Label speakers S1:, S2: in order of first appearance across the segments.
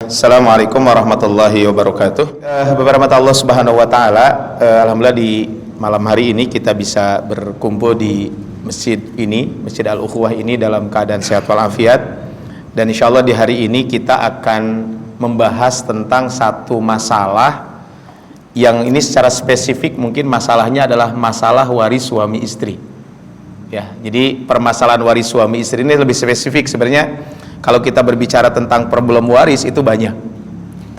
S1: Assalamualaikum warahmatullahi wabarakatuh. Beberapa Allah Subhanahu wa taala, alhamdulillah di malam hari ini kita bisa berkumpul di masjid ini, Masjid Al-Ukhuwah ini dalam keadaan sehat walafiat. Dan insyaallah di hari ini kita akan membahas tentang satu masalah yang ini secara spesifik mungkin masalahnya adalah masalah waris suami istri. Ya, jadi permasalahan waris suami istri ini lebih spesifik sebenarnya. Kalau kita berbicara tentang problem waris itu banyak,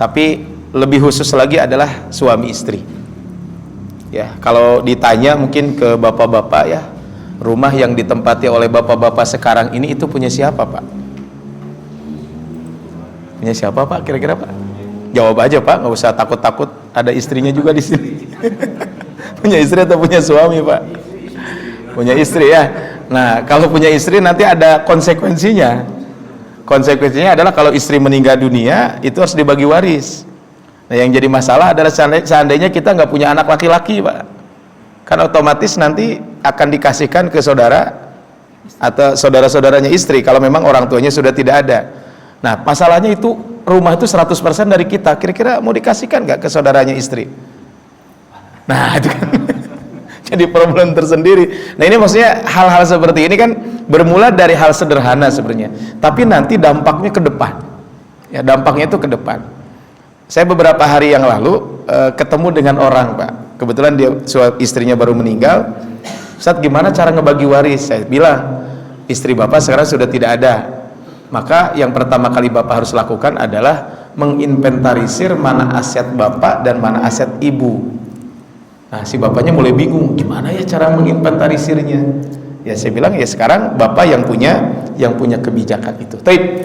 S1: tapi lebih khusus lagi adalah suami istri. Ya, kalau ditanya mungkin ke bapak-bapak ya, rumah yang ditempati oleh bapak-bapak sekarang ini itu punya siapa Pak? Punya siapa Pak? Kira-kira Pak? Jawab aja Pak, nggak usah takut-takut. Ada istrinya juga di sini. Punya istri atau punya suami Pak? Punya istri ya. Nah, kalau punya istri nanti ada konsekuensinya. Konsekuensinya adalah kalau istri meninggal dunia itu harus dibagi waris. Nah, yang jadi masalah adalah seandainya kita nggak punya anak laki-laki Pak, kan otomatis nanti akan dikasihkan ke saudara atau saudara-saudaranya istri kalau memang orang tuanya sudah tidak ada. Nah, masalahnya itu rumah itu 100% dari kita, kira-kira mau dikasihkan nggak ke saudaranya istri? Nah, itu kan jadi problem tersendiri. Nah, ini maksudnya hal-hal seperti ini kan bermula dari hal sederhana sebenarnya, tapi nanti dampaknya ke depan. Ya, dampaknya itu ke depan. Saya beberapa hari yang lalu ketemu dengan orang Pak. Kebetulan dia istrinya baru meninggal. Ustaz, gimana cara ngebagi waris? Saya bilang, istri Bapak sekarang sudah tidak ada. Maka yang pertama kali Bapak harus lakukan adalah menginventarisir mana aset Bapak dan mana aset Ibu. Nah, si bapaknya mulai bingung, gimana ya cara menginventarisirnya? Ya saya bilang, ya sekarang bapak yang punya kebijakan itu. Baik,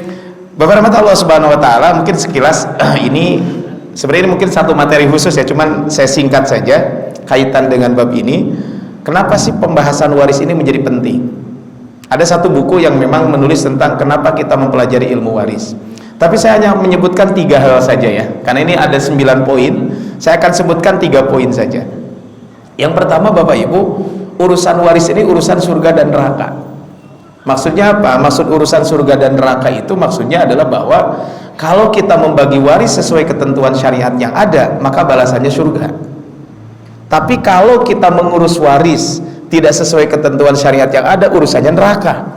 S1: Bapak rahmat Allah Subhanahu wa taala, mungkin sekilas ini sebenarnya mungkin satu materi khusus ya, cuman saya singkat saja kaitan dengan bab ini. Kenapa sih pembahasan waris ini menjadi penting? Ada satu buku yang memang menulis tentang kenapa kita mempelajari ilmu waris. Tapi saya hanya menyebutkan 3 hal saja ya, karena ini ada 9 poin. Saya akan sebutkan 3 poin saja. Yang pertama Bapak Ibu, urusan waris ini urusan surga dan neraka. Maksudnya apa? Maksud urusan surga dan neraka itu maksudnya adalah bahwa kalau kita membagi waris sesuai ketentuan syariat yang ada, maka balasannya surga. Tapi kalau kita mengurus waris tidak sesuai ketentuan syariat yang ada, urusannya neraka.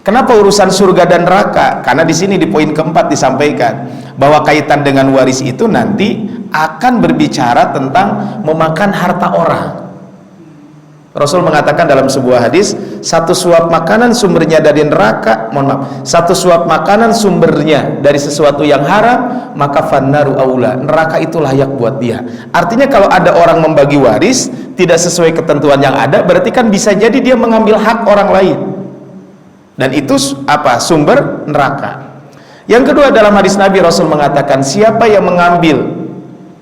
S1: Kenapa urusan surga dan neraka? Karena di sini di poin keempat disampaikan bahwa kaitan dengan waris itu nanti akan berbicara tentang memakan harta orang. Rasul mengatakan dalam sebuah hadis, satu suap makanan sumbernya dari neraka, satu suap makanan sumbernya dari sesuatu yang haram, maka fannaru aula, neraka itu layak buat dia. Artinya kalau ada orang membagi waris tidak sesuai ketentuan yang ada, berarti kan bisa jadi dia mengambil hak orang lain. Dan itu apa? Sumber neraka. Yang kedua, dalam hadis Nabi Rasul mengatakan, siapa yang mengambil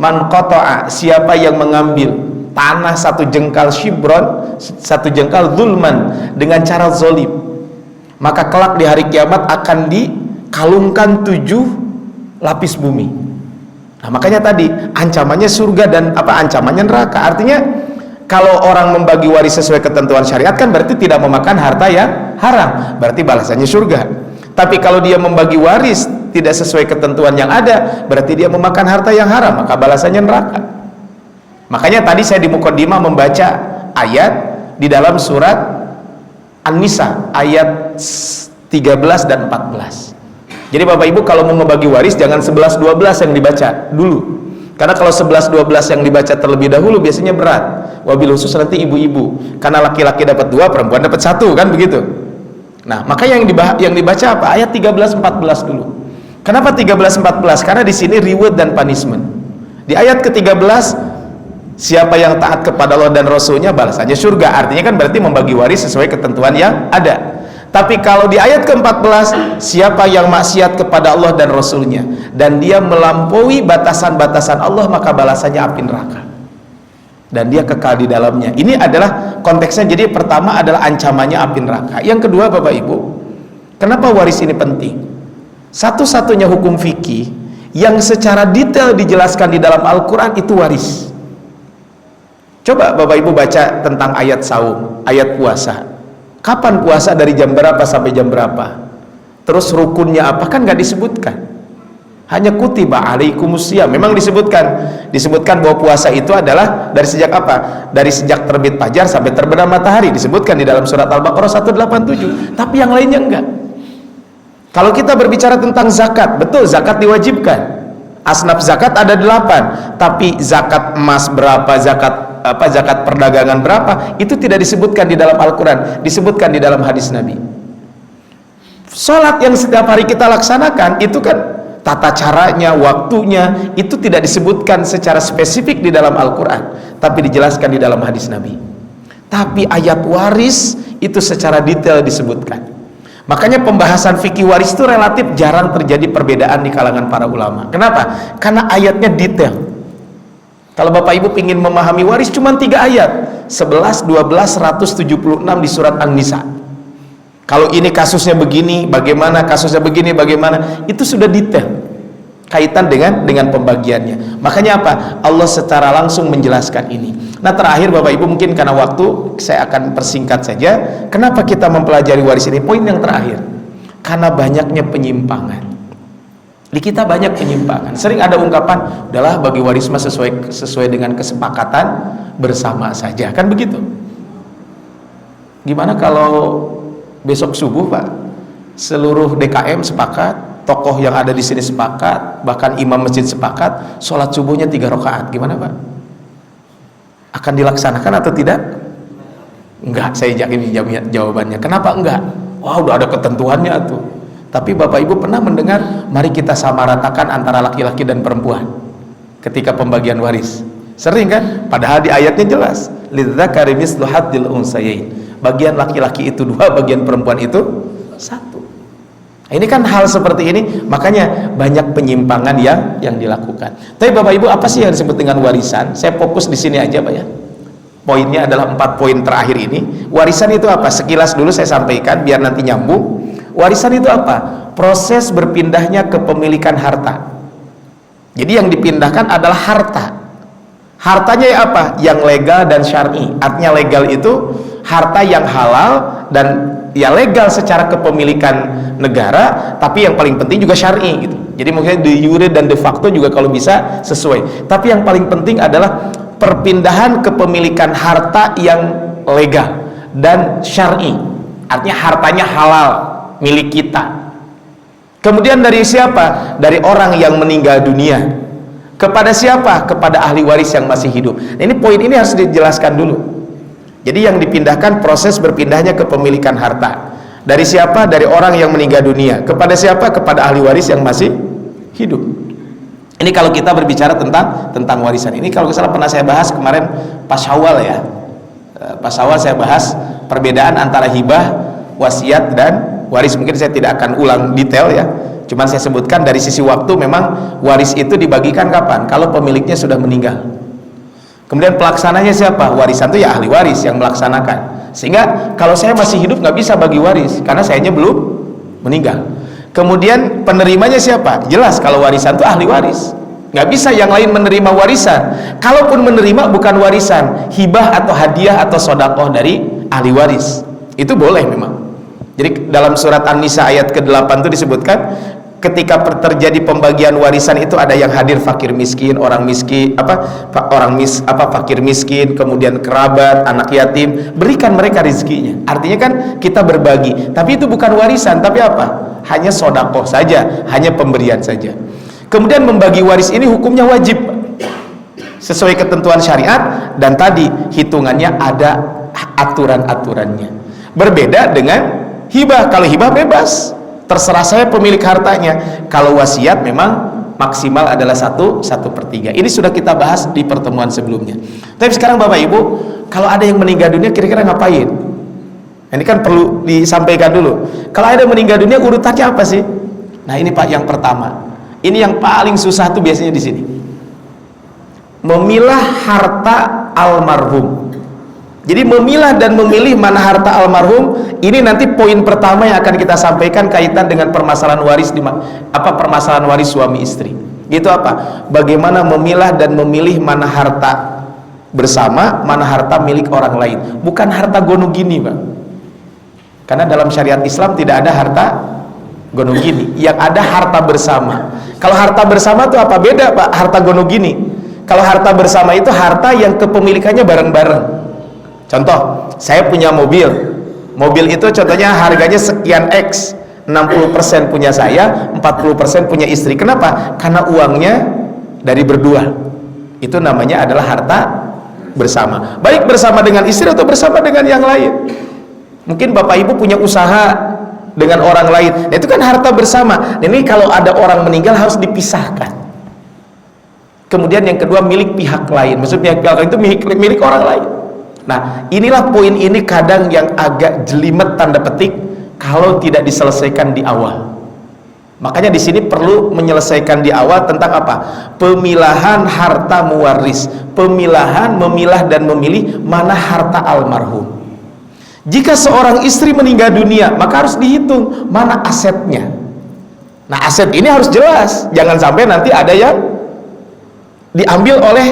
S1: man qata'a, siapa yang mengambil tanah 1 jengkal shibron, 1 jengkal zulman, dengan cara zolim, maka kelak di hari kiamat akan dikalungkan 7 lapis bumi. Nah, makanya tadi ancamannya surga dan ancamannya neraka. Artinya kalau orang membagi waris sesuai ketentuan syariat kan berarti tidak memakan harta yang haram, berarti balasannya surga. Tapi kalau dia membagi waris tidak sesuai ketentuan yang ada, berarti dia memakan harta yang haram, maka balasannya neraka. Makanya tadi saya di mukaddimah membaca ayat di dalam surat An-Nisa ayat 13 dan 14. Jadi Bapak Ibu kalau mau membagi waris jangan 11 12 yang dibaca dulu. Karena kalau 11 12 yang dibaca terlebih dahulu biasanya berat. Wabil khusus nanti ibu-ibu. Karena laki-laki dapat 2, perempuan dapat 1 kan begitu. Nah, maka yang dibaca apa? Ayat 13 14 dulu. Kenapa 13 14? Karena di sini reward dan punishment. Di ayat ke-13, siapa yang taat kepada Allah dan Rasulnya balasannya surga. Artinya kan berarti membagi waris sesuai ketentuan yang ada. Tapi kalau di ayat ke-14, siapa yang maksiat kepada Allah dan Rasulnya dan dia melampaui batasan-batasan Allah, maka balasannya api neraka dan dia kekal di dalamnya. Ini adalah konteksnya. Jadi pertama adalah ancamannya api neraka. Yang kedua Bapak Ibu, kenapa waris ini penting? Satu-satunya hukum fikih yang secara detail dijelaskan di dalam Al-Quran itu waris. Coba Bapak Ibu baca tentang ayat saum, ayat puasa. Kapan puasa, dari jam berapa sampai jam berapa, terus rukunnya apa, kan nggak disebutkan. Hanya kutiba alaikumusiyam. Memang disebutkan bahwa puasa itu adalah dari sejak apa? Dari sejak terbit fajar sampai terbenam matahari, disebutkan di dalam surat Al-Baqarah 187. Tapi yang lainnya enggak. Kalau kita berbicara tentang zakat, betul zakat diwajibkan. Asnaf zakat ada 8, tapi zakat emas berapa, zakat perdagangan berapa, itu tidak disebutkan di dalam Al-Quran, disebutkan di dalam hadis Nabi. Sholat yang setiap hari kita laksanakan itu kan tata caranya, waktunya itu tidak disebutkan secara spesifik di dalam Al-Quran, tapi dijelaskan di dalam hadis Nabi. Tapi ayat waris itu secara detail disebutkan. Makanya pembahasan fikih waris itu relatif jarang terjadi perbedaan di kalangan para ulama. Kenapa? Karena ayatnya detail. Kalau Bapak Ibu ingin memahami waris cuma 3 ayat, 11, 12, 176 di surat An-Nisa. Kalau ini kasusnya begini, bagaimana, kasusnya begini, bagaimana, itu sudah detail kaitan dengan pembagiannya. Makanya apa? Allah secara langsung menjelaskan ini. Nah, terakhir Bapak Ibu, mungkin karena waktu saya akan persingkat saja. Kenapa kita mempelajari waris ini? Poin yang terakhir, karena banyaknya penyimpangan. Di kita banyak penyimpangan. Sering ada ungkapan, udahlah bagi waris mah sesuai dengan kesepakatan bersama saja, kan begitu. Gimana kalau besok subuh Pak, seluruh DKM sepakat, tokoh yang ada di sini sepakat, bahkan imam masjid sepakat, sholat subuhnya 3 rakaat, gimana Pak? Akan dilaksanakan atau tidak? Enggak, saya yakin jawabannya. Kenapa enggak? Wah, udah ada ketentuannya tuh. Tapi Bapak Ibu pernah mendengar, mari kita samaratakan antara laki-laki dan perempuan ketika pembagian waris? Sering kan? Padahal di ayatnya jelas, lidzakari mislu hadzil unsayain. Bagian laki-laki itu 2, bagian perempuan itu 1. Ini kan hal seperti ini, makanya banyak penyimpangan yang dilakukan. Tapi Bapak Ibu, apa sih yang disebut dengan warisan? Saya fokus di sini aja Pak ya. Poinnya adalah 4 poin terakhir ini. Warisan itu apa? Sekilas dulu saya sampaikan biar nanti nyambung. Warisan itu apa? Proses berpindahnya kepemilikan harta. Jadi yang dipindahkan adalah harta. Hartanya ya apa? Yang legal dan syar'i. Artinya legal itu harta yang halal dan ya legal secara kepemilikan negara, tapi yang paling penting juga syar'i gitu. Jadi mungkin de jure dan de facto juga kalau bisa sesuai. Tapi yang paling penting adalah perpindahan kepemilikan harta yang legal dan syar'i. Artinya hartanya halal, milik kita. Kemudian dari siapa? Dari orang yang meninggal dunia. Kepada siapa? Kepada ahli waris yang masih hidup. Nah, ini poin ini harus dijelaskan dulu. Jadi yang dipindahkan proses berpindahnya kepemilikan harta. Dari siapa? Dari orang yang meninggal dunia. Kepada siapa? Kepada ahli waris yang masih hidup. Ini kalau kita berbicara tentang warisan. Ini kalau salah pernah saya bahas kemarin pas Syawal ya. Pas Syawal saya bahas perbedaan antara hibah, wasiat dan waris. Mungkin saya tidak akan ulang detail ya. Cuman saya sebutkan dari sisi waktu memang waris itu dibagikan kapan? Kalau pemiliknya sudah meninggal. Kemudian pelaksananya siapa? Warisan itu ya ahli waris yang melaksanakan. Sehingga kalau saya masih hidup nggak bisa bagi waris karena sayanya belum meninggal. Kemudian penerimanya siapa? Jelas kalau warisan itu ahli waris. Nggak bisa yang lain menerima warisan. Kalaupun menerima bukan warisan, hibah atau hadiah atau sodakoh dari ahli waris. Itu boleh memang. Jadi dalam surat An-Nisa ayat ke-8 itu disebutkan ketika terjadi pembagian warisan itu ada yang hadir fakir miskin, orang miskin, fakir miskin, kemudian kerabat, anak yatim, berikan mereka rezekinya. Artinya kan kita berbagi, tapi itu bukan warisan, tapi apa? Hanya sodakoh saja, hanya pemberian saja. Kemudian membagi waris ini hukumnya wajib sesuai ketentuan syariat, dan tadi hitungannya ada aturan-aturannya. Berbeda dengan hibah. Kalau hibah bebas, terserah saya pemilik hartanya. Kalau wasiat memang maksimal adalah 1/3. Ini sudah kita bahas di pertemuan sebelumnya. Tapi sekarang Bapak Ibu, kalau ada yang meninggal dunia kira-kira ngapain? Ini kan perlu disampaikan dulu. Kalau ada yang meninggal dunia urutannya apa sih? Nah ini Pak yang pertama. Ini yang paling susah tuh biasanya di sini. Memilah harta almarhum. Jadi memilah dan memilih mana harta almarhum, ini nanti poin pertama yang akan kita sampaikan kaitan dengan permasalahan waris permasalahan waris suami istri. Itu apa? Bagaimana memilah dan memilih mana harta bersama, mana harta milik orang lain. Bukan harta gono gini, Pak. Karena dalam syariat Islam tidak ada harta gonogini, yang ada harta bersama. Kalau harta bersama itu apa beda Pak? Harta gonogini. Kalau harta bersama itu harta yang kepemilikannya bareng-bareng. Contoh, saya punya mobil. Mobil itu contohnya harganya sekian X, 60% punya saya, 40% punya istri. Kenapa? Karena uangnya dari berdua. Itu namanya adalah harta bersama. Baik bersama dengan istri atau bersama dengan yang lain. Mungkin Bapak Ibu punya usaha dengan orang lain. Nah, itu kan harta bersama. Nah, ini kalau ada orang meninggal harus dipisahkan. Kemudian yang kedua, milik pihak lain. Maksudnya pihak lain itu milik orang lain. Nah, inilah poin ini kadang yang agak jelimet tanda petik kalau tidak diselesaikan di awal. Makanya di sini perlu menyelesaikan di awal tentang apa? Pemilahan harta mewaris. Pemilahan, memilah dan memilih mana harta almarhum. Jika seorang istri meninggal dunia, maka harus dihitung mana asetnya. Nah, aset ini harus jelas. Jangan sampai nanti ada yang diambil oleh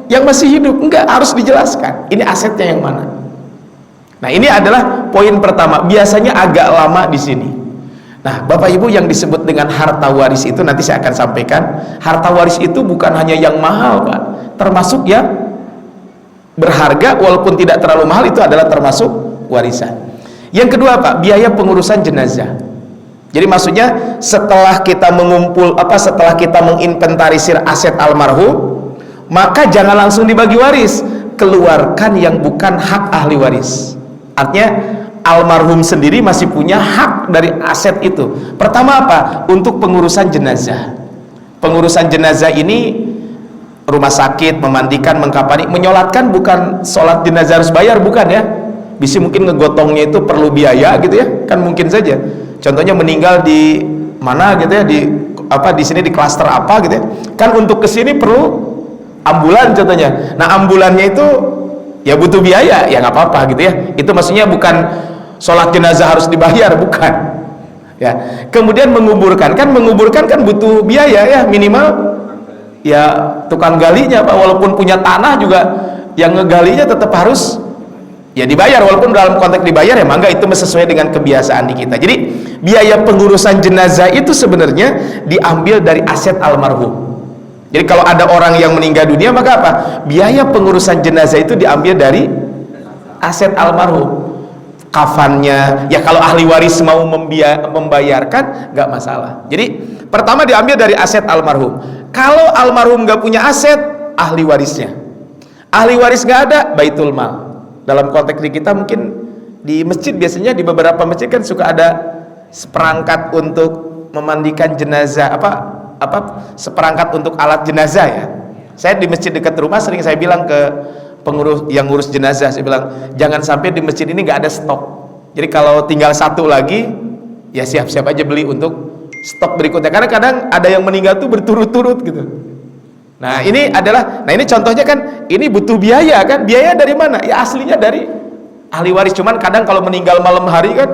S1: yang masih hidup. Enggak, harus dijelaskan. Ini asetnya yang mana. Nah, ini adalah poin pertama. Biasanya agak lama di sini. Nah, Bapak Ibu, yang disebut dengan harta waris itu nanti saya akan sampaikan. Harta waris itu bukan hanya yang mahal, Pak. Termasuk yang berharga walaupun tidak terlalu mahal, itu adalah termasuk warisan. Yang kedua, Pak, biaya pengurusan jenazah. Jadi maksudnya setelah kita setelah kita menginventarisir aset almarhum, maka jangan langsung dibagi waris. Keluarkan yang bukan hak ahli waris. Artinya almarhum sendiri masih punya hak dari aset itu. Pertama apa? Untuk pengurusan jenazah. Pengurusan jenazah ini rumah sakit, memandikan, mengkafani, menyolatkan, bukan sholat jenazah harus bayar, bukan ya. Bisa mungkin ngegotongnya itu perlu biaya gitu ya, kan mungkin saja. Contohnya meninggal di mana gitu ya, di sini di klaster apa gitu ya. Kan untuk kesini perlu ambulan contohnya. Nah, ambulannya itu ya butuh biaya, ya nggak apa-apa gitu ya. Itu maksudnya bukan sholat jenazah harus dibayar, bukan ya. Kemudian menguburkan kan butuh biaya ya, minimal ya tukang galinya Pak, walaupun punya tanah juga yang ngegalinya tetap harus ya dibayar, walaupun dalam konteks dibayar ya mangga, itu sesuai dengan kebiasaan di kita. Jadi biaya pengurusan jenazah itu sebenarnya diambil dari aset almarhum. Jadi kalau ada orang yang meninggal dunia, maka apa? Biaya pengurusan jenazah itu diambil dari aset almarhum. Kafannya ya, kalau ahli waris mau membayarkan nggak masalah. Jadi pertama diambil dari aset almarhum. Kalau almarhum nggak punya aset, ahli warisnya. Ahli waris nggak ada, baitul mal. Dalam konteks di kita mungkin di masjid, biasanya di beberapa masjid kan suka ada seperangkat untuk memandikan jenazah, seperangkat untuk alat jenazah ya. Saya di masjid dekat rumah sering saya bilang ke pengurus yang ngurus jenazah, saya bilang jangan sampai di masjid ini nggak ada stok. Jadi kalau tinggal satu lagi ya siap-siap aja beli untuk stok berikutnya, karena kadang ada yang meninggal tuh berturut-turut gitu. Nah ini contohnya kan, ini butuh biaya kan. Biaya dari mana? Ya aslinya dari ahli waris. Cuman kadang kalau meninggal malam hari kan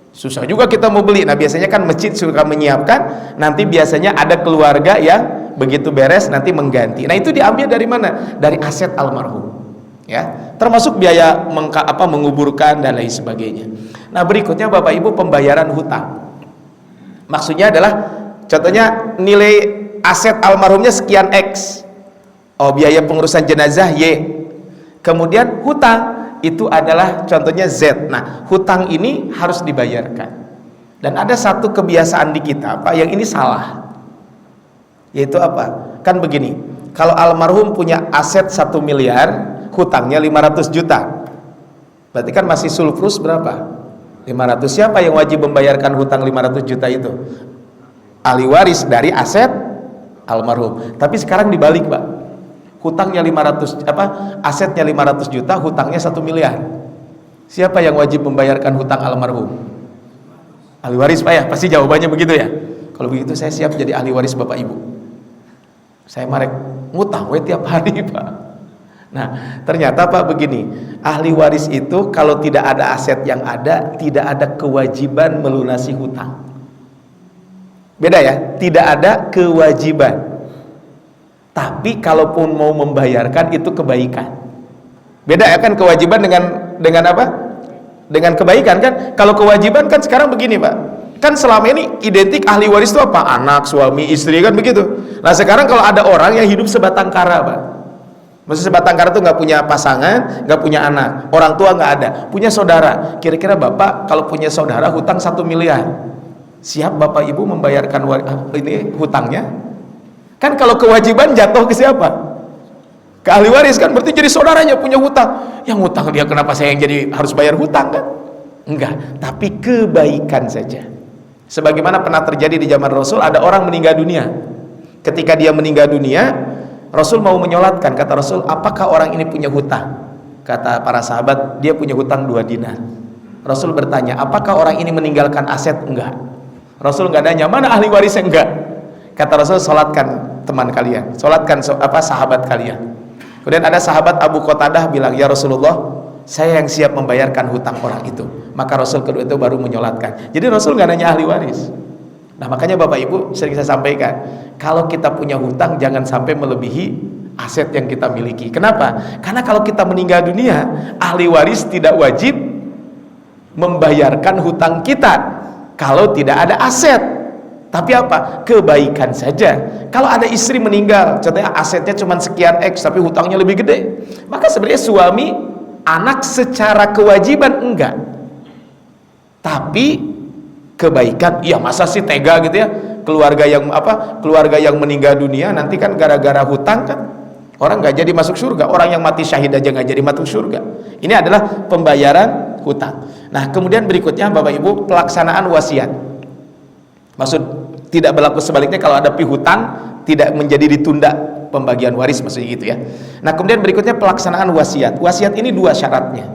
S1: susah juga kita mau beli. Nah biasanya kan masjid suka menyiapkan, nanti biasanya ada keluarga yang begitu beres nanti mengganti. Nah itu diambil dari mana? Dari aset almarhum ya, termasuk biaya menguburkan dan lain sebagainya. Nah berikutnya Bapak Ibu, pembayaran hutang. Maksudnya adalah contohnya nilai aset almarhumnya sekian X, biaya pengurusan jenazah Y, kemudian hutang itu adalah contohnya Z. Nah hutang ini harus dibayarkan. Dan ada satu kebiasaan di kita Pak yang ini salah, yaitu apa? Kan begini, kalau almarhum punya aset 1 miliar, hutangnya 500 juta, berarti kan masih surplus berapa? 500. Siapa yang wajib membayarkan hutang 500 juta itu? Ahli waris dari aset almarhum. Tapi sekarang dibalik Pak, hutangnya 500, asetnya 500 juta, hutangnya 1 miliar. Siapa yang wajib membayarkan hutang almarhum? Ahli waris Pak ya, pasti jawabannya begitu ya. Kalau begitu saya siap jadi ahli waris Bapak Ibu. Saya marek ngutang tiap hari Pak. Nah ternyata Pak begini, ahli waris itu kalau tidak ada aset yang ada, tidak ada kewajiban melunasi hutang. Beda ya, tidak ada kewajiban. Tapi kalaupun mau membayarkan itu kebaikan. Beda ya kan, kewajiban dengan apa? Dengan kebaikan kan. Kalau kewajiban kan sekarang begini Pak,
S2: Kan selama ini identik ahli waris itu apa? Anak, suami, istri, kan begitu. Nah sekarang kalau ada orang yang hidup sebatang kara, Pak, maksudnya sebatang kara itu nggak punya pasangan, nggak punya anak, orang tua nggak ada, punya saudara. Kira-kira Bapak kalau punya saudara hutang 1 miliar, siap Bapak Ibu membayarkan ini hutangnya? Kan kalau kewajiban jatuh ke siapa? Ke ahli waris kan, berarti jadi saudaranya punya hutang. Yang hutang dia, kenapa saya yang jadi harus bayar hutang kan? Enggak, tapi kebaikan saja. Sebagaimana pernah terjadi di zaman Rasul, ada orang meninggal dunia. Ketika dia meninggal dunia, Rasul mau menyolatkan. Kata Rasul, apakah orang ini punya hutang? Kata para sahabat, dia punya hutang 2 dinar. Rasul bertanya, apakah orang ini meninggalkan aset? Enggak. Rasul enggak nanya, mana ahli warisnya? Enggak. Kata Rasul, solatkan teman kalian, solatkan sahabat kalian. Kemudian ada sahabat Abu Qatadah bilang, ya Rasulullah, saya yang siap membayarkan hutang orang itu. Maka Rasul kedua itu baru menyolatkan. Jadi Rasul nggak nanya ahli waris. Nah makanya Bapak Ibu sering saya sampaikan, kalau kita punya hutang jangan sampai melebihi aset yang kita miliki. Kenapa? Karena kalau kita meninggal dunia, ahli waris tidak wajib membayarkan hutang kita kalau tidak ada aset. Tapi apa? Kebaikan saja. Kalau ada istri meninggal, contohnya asetnya cuma sekian X tapi hutangnya lebih gede, maka sebenarnya suami, anak secara kewajiban enggak, tapi kebaikan. Iya, masa sih tega gitu ya, keluarga yang meninggal dunia nanti kan gara-gara hutang kan orang nggak jadi masuk surga, orang yang mati syahid aja nggak jadi masuk surga. Ini adalah pembayaran hutang. Nah kemudian berikutnya Bapak Ibu, pelaksanaan wasiat. Maksud tidak berlaku sebaliknya, kalau ada piutang tidak menjadi ditunda pembagian waris, maksudnya gitu ya. Nah kemudian berikutnya pelaksanaan wasiat. Wasiat ini 2 syaratnya.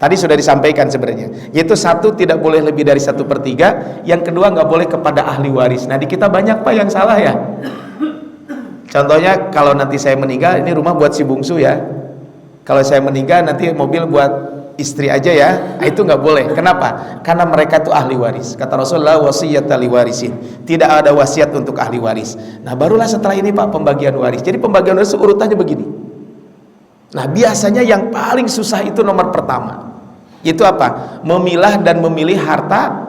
S2: Tadi sudah disampaikan sebenarnya, yaitu 1, tidak boleh lebih dari 1/3, yang kedua nggak boleh kepada ahli waris. Nah di kita banyak Pak yang salah ya. Contohnya kalau nanti saya meninggal, ini rumah buat si bungsu ya, kalau saya meninggal nanti mobil buat istri aja ya. Nah, itu nggak boleh. Kenapa? Karena mereka itu ahli waris. Kata Rasulullah, wasiyata li warisin, tidak ada wasiat untuk ahli waris. Nah barulah setelah ini Pak pembagian waris. Jadi pembagian waris urutannya begini. Nah biasanya yang paling susah itu nomor pertama, itu apa? Memilah dan memilih harta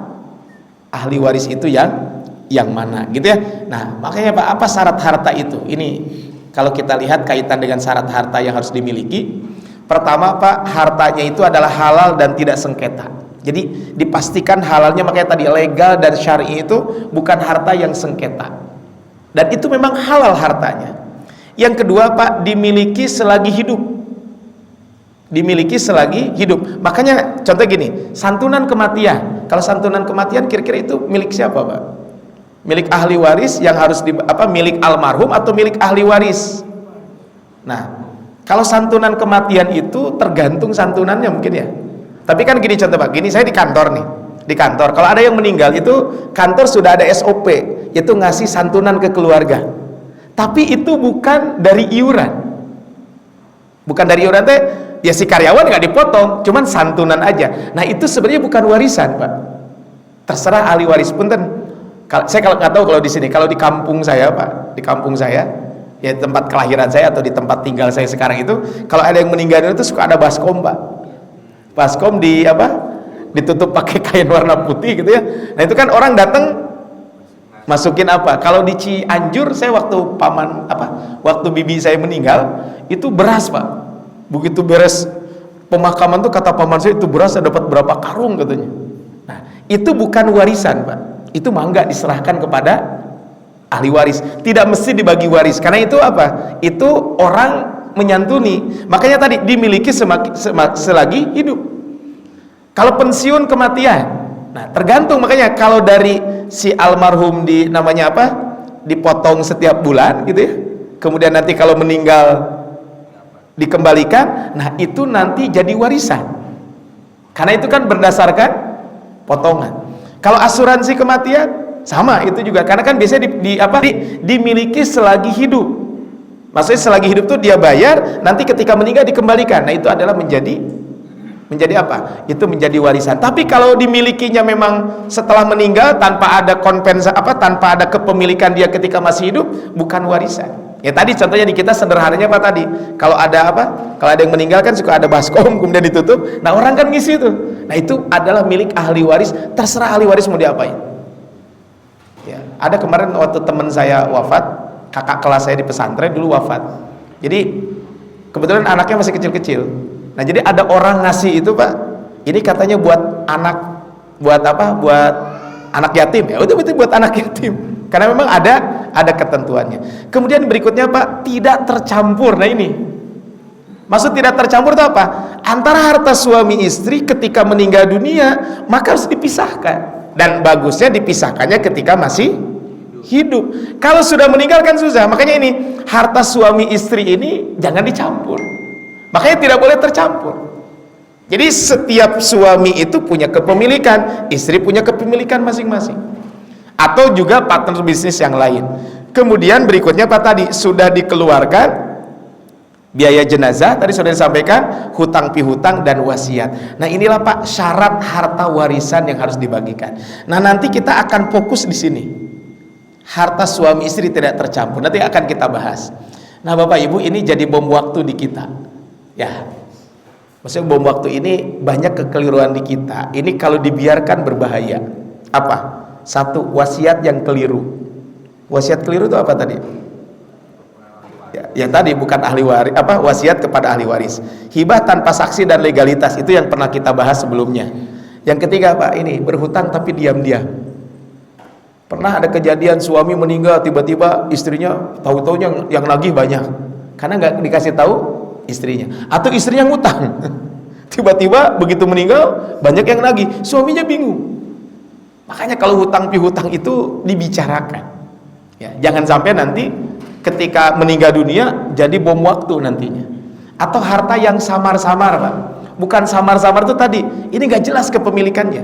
S2: ahli waris itu yang mana gitu ya. Nah makanya Pak, apa syarat harta itu? Ini kalau kita lihat kaitan dengan syarat harta yang harus dimiliki, pertama Pak, hartanya itu adalah halal dan tidak sengketa. Jadi dipastikan halalnya, makanya tadi legal dan syar'i itu bukan harta yang sengketa, dan itu memang halal hartanya. Yang kedua Pak, dimiliki selagi hidup. Dimiliki selagi hidup. Makanya contoh gini, santunan kematian. Kalau santunan kematian kira-kira itu milik siapa Pak? Milik ahli waris yang harus milik almarhum atau milik ahli waris? Nah kalau santunan kematian itu tergantung santunannya mungkin ya. Tapi kan gini contoh Pak, gini saya di kantor nih, di kantor kalau ada yang meninggal itu kantor sudah ada SOP, itu ngasih santunan ke keluarga. Tapi itu bukan dari iuran, bukan dari iuran teh, ya si karyawan nggak dipotong, cuman santunan aja. Nah itu sebenarnya bukan warisan Pak. Terserah ahli waris punten. Saya kalau nggak tahu kalau di sini, kalau di kampung saya Pak, di kampung saya ya tempat kelahiran saya atau di tempat tinggal saya sekarang itu, kalau ada yang meninggal itu suka ada baskom Pak. Baskom ditutup pakai kain warna putih gitu ya. Nah itu kan orang datang masukin apa? Kalau di Cianjur saya waktu waktu bibi saya meninggal itu beras Pak. Begitu beres pemakaman tuh kata paman saya, itu beras saya dapat berapa karung katanya. Nah itu bukan warisan Pak, itu mah nggak diserahkan kepada ahli waris, tidak mesti dibagi waris. Karena itu apa? Itu orang menyantuni. Makanya tadi dimiliki selagi hidup. Kalau pensiun kematian, nah tergantung. Makanya kalau dari si almarhum namanya apa? Dipotong setiap bulan gitu ya. Kemudian nanti kalau meninggal dikembalikan, nah itu nanti jadi warisan. Karena itu kan berdasarkan potongan. Kalau asuransi kematian sama itu juga, karena kan biasanya dimiliki selagi hidup. Maksudnya selagi hidup tuh dia bayar, nanti ketika meninggal dikembalikan. Nah itu adalah menjadi apa? Itu menjadi warisan. Tapi kalau dimilikinya memang setelah meninggal tanpa ada tanpa ada kepemilikan dia ketika masih hidup, bukan warisan. Ya tadi contohnya di kita sederhananya Pak tadi, kalau ada yang meninggal kan suka ada baskom kemudian ditutup. Nah orang kan ngisi itu. Nah itu adalah milik ahli waris, terserah ahli waris mau diapain. Ada kemarin waktu teman saya wafat, kakak kelas saya di pesantren dulu wafat. Jadi kebetulan anaknya masih kecil-kecil. Nah, jadi ada orang ngasih itu, Pak. Ini katanya buat anak, buat apa? Buat anak yatim. Ya udah, betul buat anak yatim. Karena memang ada ketentuannya. Kemudian berikutnya, Pak, tidak tercampur. Nah, ini maksud tidak tercampur itu apa? Antara harta suami istri ketika meninggal dunia maka harus dipisahkan. Dan bagusnya dipisahkannya ketika masih hidup. Kalau sudah meninggal kan susah. Makanya ini harta suami istri ini jangan dicampur. Makanya tidak boleh tercampur. Jadi setiap suami itu punya kepemilikan, istri punya kepemilikan masing-masing. Atau juga partner bisnis yang lain. Kemudian berikutnya Pak tadi sudah dikeluarkan biaya jenazah, tadi sudah disampaikan, hutang pihutang dan wasiat. Nah, inilah Pak syarat harta warisan yang harus dibagikan. Nah, nanti kita akan fokus di sini. Harta suami istri tidak tercampur. Nanti akan kita bahas. Nah, Bapak Ibu, ini jadi bom waktu di kita. Ya. Maksudnya bom waktu ini banyak kekeliruan di kita. Ini kalau dibiarkan berbahaya. Apa? Satu, wasiat yang keliru. Wasiat keliru itu apa tadi? Yang tadi bukan ahli waris, apa, wasiat kepada ahli waris. Hibah tanpa saksi dan legalitas, itu yang pernah kita bahas sebelumnya. Yang ketiga, Pak, ini berhutang tapi diam-diam. Pernah ada kejadian suami meninggal, tiba-tiba istrinya tahu-tahu yang nagih banyak karena nggak dikasih tahu istrinya, atau istrinya ngutang tiba-tiba begitu meninggal banyak yang nagih, suaminya bingung. Makanya kalau hutang pihutang itu dibicarakan ya, jangan sampai nanti ketika meninggal dunia jadi bom waktu nantinya. Atau harta yang samar-samar, Pak. Bukan samar-samar itu tadi, ini gak jelas kepemilikannya.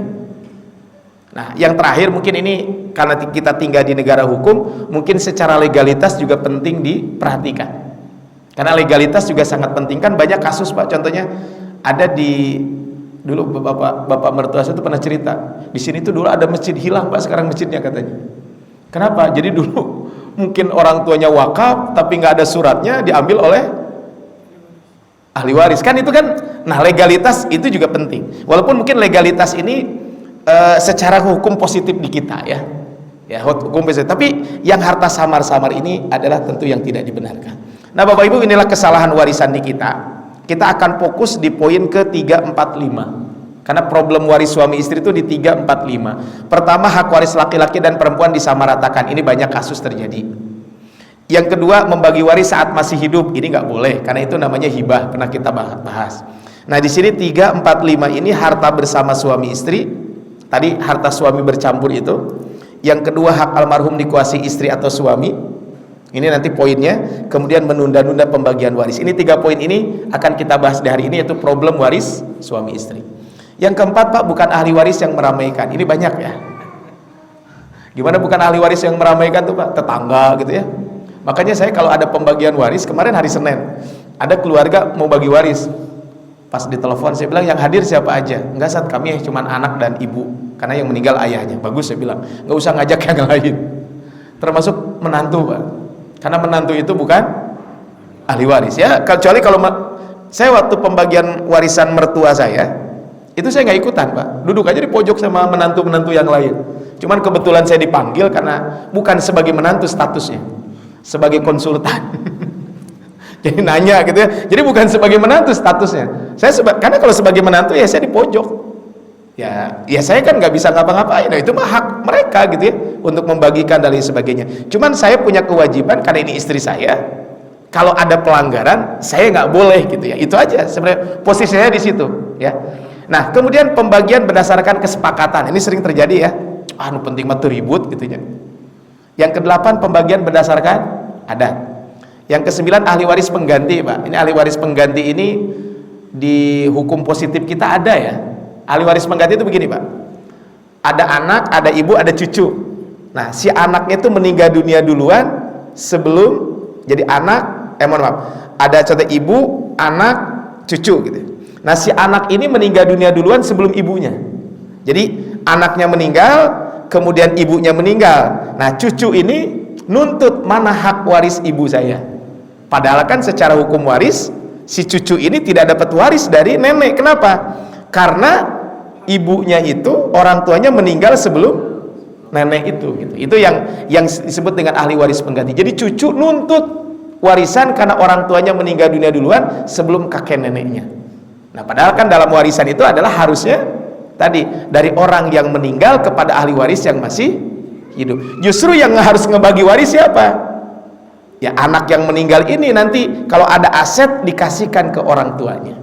S2: Nah, yang terakhir mungkin ini karena kita tinggal di negara hukum, mungkin secara legalitas juga penting diperhatikan. Karena legalitas juga sangat penting. Kan banyak kasus, Pak, contohnya ada di dulu bapak mertua saya itu pernah cerita, di sini tuh dulu ada masjid hilang, Pak, sekarang masjidnya katanya. Kenapa? Jadi dulu mungkin orang tuanya wakaf tapi nggak ada suratnya, diambil oleh ahli waris. Kan itu kan, nah legalitas itu juga penting. Walaupun mungkin legalitas ini secara hukum positif di kita ya, hukum positif. Tapi yang harta samar-samar ini adalah tentu yang tidak dibenarkan. Nah, Bapak Ibu, inilah kesalahan warisan di kita. Kita akan fokus di poin ke 3, 4, 5. Karena problem waris suami istri itu di 3, 4, 5. Pertama, hak waris laki-laki dan perempuan disamaratakan. Ini banyak kasus terjadi. Yang kedua, membagi waris saat masih hidup. Ini nggak boleh, karena itu namanya hibah. Pernah kita bahas. Nah, di sini 3, 4, 5 ini harta bersama suami istri. Tadi harta suami bercampur itu. Yang kedua, hak almarhum dikuasai istri atau suami. Ini nanti poinnya. Kemudian menunda-nunda pembagian waris. Ini 3 poin ini akan kita bahas di hari ini, yaitu problem waris suami istri. Yang keempat, Pak, bukan ahli waris yang meramaikan. Ini banyak ya. Gimana bukan ahli waris yang meramaikan tuh, Pak? Tetangga gitu ya. Makanya saya kalau ada pembagian waris, kemarin hari Senin, ada keluarga mau bagi waris. Pas ditelepon saya bilang, yang hadir siapa aja? Enggak, Sat, kami cuma anak dan ibu, karena yang meninggal ayahnya. Bagus, saya bilang, nggak usah ngajak yang lain. Termasuk menantu, Pak. Karena menantu itu bukan ahli waris ya. Kecuali kalau saya waktu pembagian warisan mertua saya, itu saya nggak ikutan, Pak. Duduk aja di pojok sama menantu-menantu yang lain. Cuman kebetulan saya dipanggil karena bukan sebagai menantu statusnya, sebagai konsultan. Jadi nanya gitu ya. Jadi bukan sebagai menantu statusnya. Karena kalau sebagai menantu ya saya di pojok. Ya saya kan nggak bisa ngapa-ngapain. Nah, itu mah hak mereka gitu ya untuk membagikan dan lain sebagainya. Cuman saya punya kewajiban karena ini istri saya. Kalau ada pelanggaran, saya nggak boleh gitu ya. Itu aja sebenarnya posisi saya di situ ya. Nah, kemudian pembagian berdasarkan kesepakatan. Ini sering terjadi ya. Penting mah ribut gitu ya. Yang ke-8, pembagian berdasarkan adat. Yang ke-9, ahli waris pengganti, Pak. Ini ahli waris pengganti ini di hukum positif kita ada ya. Ahli waris pengganti itu begini, Pak. Ada anak, ada ibu, ada cucu. Nah, si anaknya itu meninggal dunia duluan sebelum jadi anak, mohon maaf. Ada contoh ibu, anak, cucu gitu. Nah, si anak ini meninggal dunia duluan sebelum ibunya. Jadi anaknya meninggal, kemudian ibunya meninggal. Nah, cucu ini nuntut mana hak waris ibu saya. Padahal kan secara hukum waris, si cucu ini tidak dapat waris dari nenek. Kenapa? Karena ibunya itu, orang tuanya meninggal sebelum nenek itu gitu. Itu yang disebut dengan ahli waris pengganti. Jadi cucu nuntut warisan karena orang tuanya meninggal dunia duluan sebelum kakek neneknya. Nah, padahal kan dalam warisan itu adalah harusnya tadi dari orang yang meninggal kepada ahli waris yang masih hidup. Justru yang harus ngebagi waris siapa? Ya anak yang meninggal ini nanti kalau ada aset dikasihkan ke orang tuanya.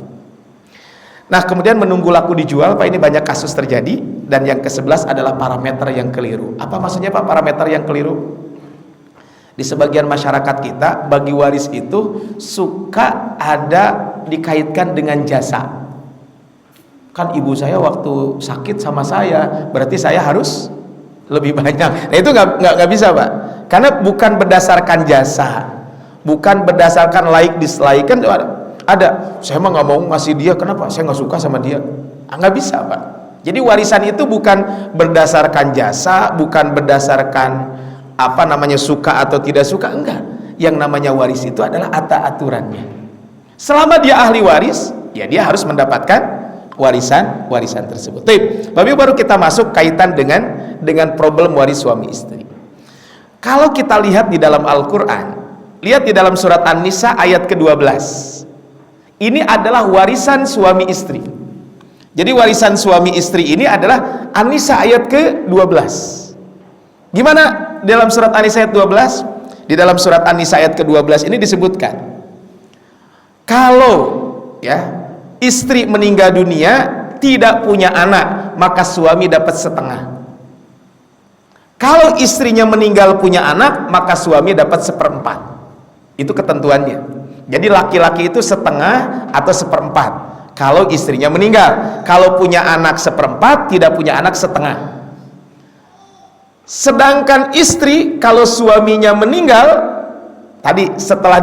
S2: Nah, kemudian menunggu laku dijual, Pak, ini banyak kasus terjadi. Dan yang ke-11 adalah parameter yang keliru. Apa maksudnya, Pak, parameter yang keliru? Di sebagian masyarakat kita, bagi waris itu suka ada dikaitkan dengan jasa. Kan ibu saya waktu sakit sama saya, berarti saya harus lebih banyak. Nah, itu nggak bisa, Pak. Karena bukan berdasarkan jasa, bukan berdasarkan like dislike. Kan ada, saya mah nggak mau ngasih dia, kenapa? Saya nggak suka sama dia. Nggak bisa, Pak. Jadi warisan itu bukan berdasarkan jasa, bukan berdasarkan apa namanya suka atau tidak suka, enggak. Yang namanya waris itu adalah aturannya. Selama dia ahli waris, ya dia harus mendapatkan warisan tersebut. Tapi baru kita masuk kaitan dengan problem waris suami istri. Kalau kita lihat di dalam Al-Quran, lihat di dalam surat An-Nisa ayat ke-12. Ini adalah warisan suami istri. Jadi warisan suami istri ini adalah An-Nisa ayat ke-12. Gimana dalam surat An-Nisa ayat 12? Di dalam surat An-Nisa ayat ke-12 ini disebutkan, kalau ya istri meninggal dunia tidak punya anak, maka suami dapat setengah. Kalau istrinya meninggal punya anak, maka suami dapat seperempat. Itu ketentuannya. Jadi laki-laki itu setengah atau seperempat kalau istrinya meninggal. Kalau punya anak seperempat, tidak punya anak setengah. Sedangkan istri kalau suaminya meninggal, tadi setelah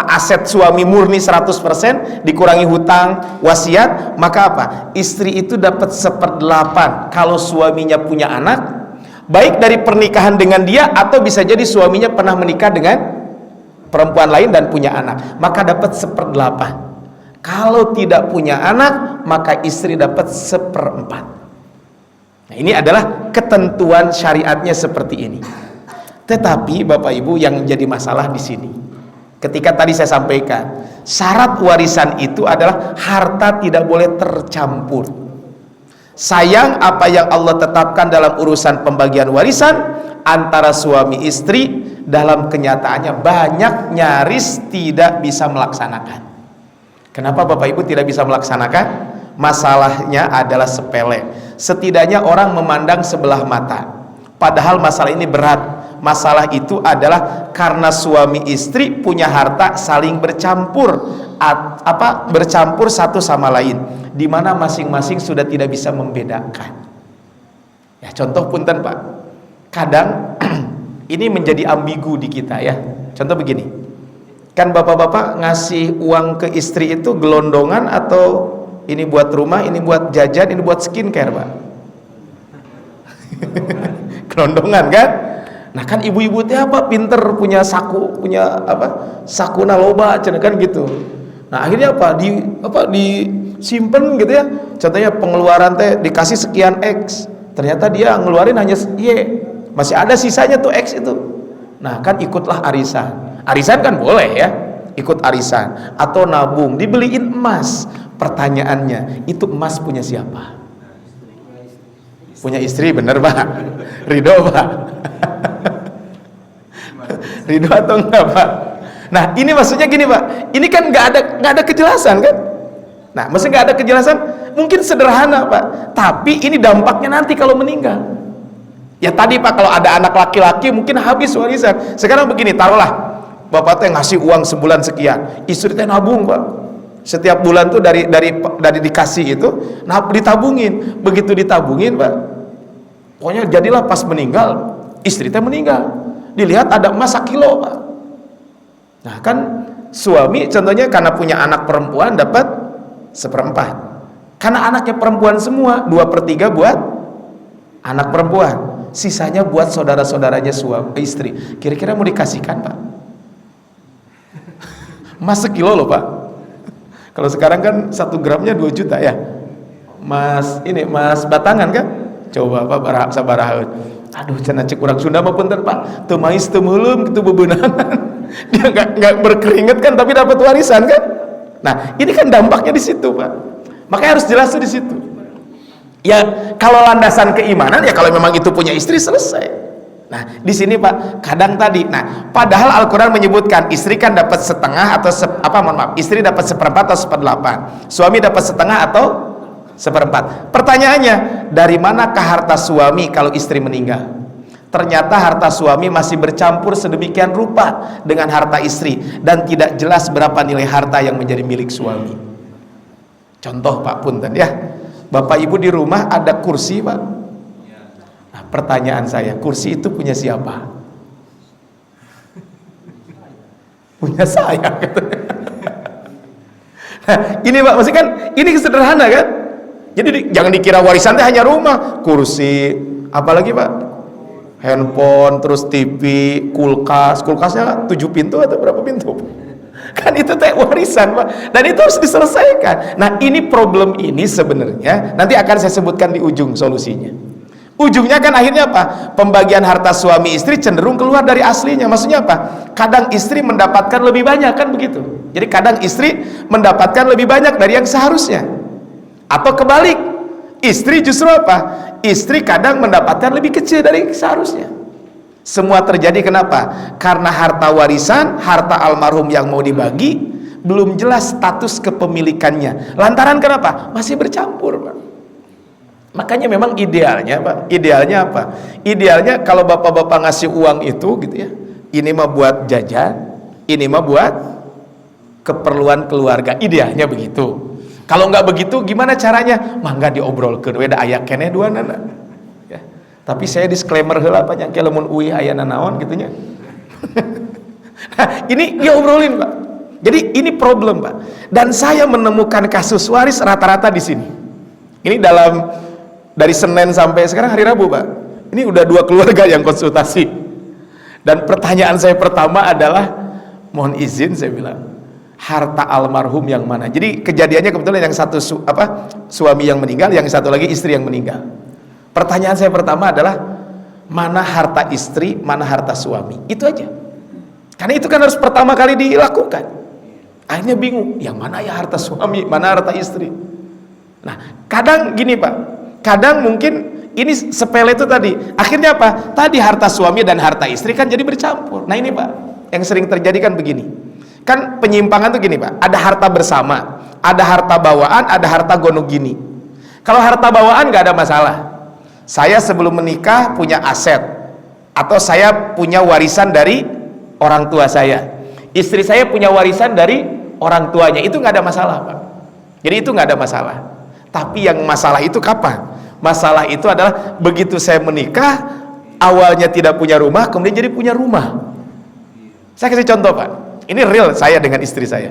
S2: aset suami murni 100% dikurangi hutang, wasiat, maka apa? Istri itu dapat 1/8 kalau suaminya punya anak, baik dari pernikahan dengan dia atau bisa jadi suaminya pernah menikah dengan perempuan lain dan punya anak, maka dapat 1/8. Kalau tidak punya anak, maka istri dapat 1/4. Nah, ini adalah ketentuan syariatnya seperti ini. Tetapi Bapak Ibu, yang jadi masalah di sini, ketika tadi saya sampaikan, syarat warisan itu adalah harta tidak boleh tercampur. Sayang apa yang Allah tetapkan dalam urusan pembagian warisan antara suami istri, dalam kenyataannya banyak nyaris tidak bisa melaksanakan. Kenapa Bapak Ibu tidak bisa melaksanakan? Masalahnya adalah sepele. Setidaknya orang memandang sebelah mata, padahal masalah ini berat. Masalah itu adalah karena suami istri punya harta saling bercampur, bercampur satu sama lain, di mana masing-masing sudah tidak bisa membedakan. Ya, contoh punten, Pak. Kadang ini menjadi ambigu di kita ya. Contoh begini, kan bapak-bapak ngasih uang ke istri itu gelondongan atau ini buat rumah, ini buat jajan, ini buat skincare, Pak? Gelondongan kan? Nah kan ibu-ibu teh apa pinter, punya saku, punya apa saku naloba kan gitu. Nah akhirnya disimpan gitu ya. Contohnya pengeluaran teh dikasih sekian X, ternyata dia ngeluarin hanya Y, masih ada sisanya tuh X itu. Nah kan ikutlah arisan. Arisan kan boleh ya, ikut arisan atau nabung, dibeliin emas. Pertanyaannya, itu emas punya siapa? Punya istri, bener Pak? Ridho Pak? Ridho atau enggak Pak? Nah ini maksudnya gini Pak, ini kan nggak ada kejelasan kan? Nah maksudnya nggak ada kejelasan, mungkin sederhana Pak, tapi ini dampaknya nanti kalau meninggal. Ya tadi Pak, kalau ada anak laki-laki mungkin habis warisan. Sekarang begini, taruhlah bapak teh ngasih uang sebulan sekian, istri teh nabung Pak. Setiap bulan tuh dari dikasih itu, nah ditabungin. Begitu ditabungin Pak, pokoknya jadilah pas meninggal, istri teh meninggal, dilihat ada emas 1 kilo Pak. Nah kan suami contohnya karena punya anak perempuan dapat 1/4, karena anaknya perempuan semua 2/3 buat anak perempuan, sisanya buat saudara-saudaranya suami istri. Kira-kira mau dikasihkan Pak? Emas 1 kilo loh Pak. Kalau sekarang kan 1 gramnya 2 juta ya. Mas batangan kan? Coba apa sabaraha. Aduh cenah cek urang Sunda mah punten Pak, teu mais teu meulem kitu bebeunangan. Dia enggak berkeringat kan tapi dapat warisan kan. Nah, ini kan dampaknya di situ, Pak. Makanya harus jelas di situ. Ya, kalau landasan keimanan ya kalau memang itu punya istri selesai. Nah, di sini Pak, kadang tadi. Nah, padahal Al-Qur'an menyebutkan istri kan dapat setengah atau istri dapat seperempat atau seperdelapan. Suami dapat setengah atau seperempat. Pertanyaannya, dari manakah harta suami kalau istri meninggal? Ternyata harta suami masih bercampur sedemikian rupa dengan harta istri dan tidak jelas berapa nilai harta yang menjadi milik suami. Contoh Pak punten ya, Bapak Ibu di rumah ada kursi Pak. Nah, pertanyaan saya, kursi itu punya siapa? Punya saya. Nah, ini Pak, maksudnya kan ini sederhana kan? Jadi jangan dikira warisan teh hanya rumah, kursi, apalagi Pak? Handphone, terus TV, kulkasnya 7 pintu atau berapa pintu? Kan itu teh warisan Pak, dan itu harus diselesaikan. Nah ini problem ini sebenarnya nanti akan saya sebutkan di ujung solusinya. Ujungnya kan akhirnya apa? Pembagian harta suami istri cenderung keluar dari aslinya. Maksudnya apa? Kadang istri mendapatkan lebih banyak kan begitu. Jadi kadang istri mendapatkan lebih banyak dari yang seharusnya. Atau kebalik, istri justru apa? Istri kadang mendapatkan lebih kecil dari seharusnya. Semua terjadi kenapa? Karena harta warisan, harta almarhum yang mau dibagi belum jelas status kepemilikannya. Lantaran kenapa? Masih bercampur Pak. Makanya memang idealnya Pak, idealnya apa? Idealnya kalau bapak-bapak ngasih uang itu gitu ya, ini mah buat jajan, ini mah buat keperluan keluarga. Idealnya begitu. Kalau nggak begitu gimana caranya? Mangga diobrolkeun we da aya keneh duanana. Ya. Tapi saya disclaimer heula Pak nya lamun uih aya nanaon gitu nya. Nah, ini diobrolin Pak. Jadi ini problem Pak. Dan saya menemukan kasus waris rata-rata di sini. Ini dari Senin sampai sekarang hari Rabu Pak. Ini udah 2 keluarga yang konsultasi. Dan pertanyaan saya pertama adalah, mohon izin saya bilang, harta almarhum yang mana? Jadi kejadiannya kebetulan yang satu suami yang meninggal, yang satu lagi istri yang meninggal. Pertanyaan saya pertama adalah mana harta istri, mana harta suami? Itu aja. Karena itu kan harus pertama kali dilakukan. Akhirnya bingung, yang mana ya harta suami, mana harta istri? Nah, kadang gini Pak, kadang mungkin ini sepele itu tadi. Akhirnya apa? Tadi harta suami dan harta istri kan jadi bercampur. Nah ini Pak, yang sering terjadi kan begini. Kan penyimpangan tuh gini Pak, ada harta bersama, ada harta bawaan, ada harta gonogini. Kalau harta bawaan nggak ada masalah. Saya sebelum menikah punya aset, atau saya punya warisan dari orang tua saya, istri saya punya warisan dari orang tuanya, itu nggak ada masalah Pak. Jadi itu nggak ada masalah. Tapi yang masalah itu kapan? Masalah itu adalah begitu saya menikah, awalnya tidak punya rumah, kemudian jadi punya rumah. Saya kasih contoh Pak. Ini real saya dengan istri saya.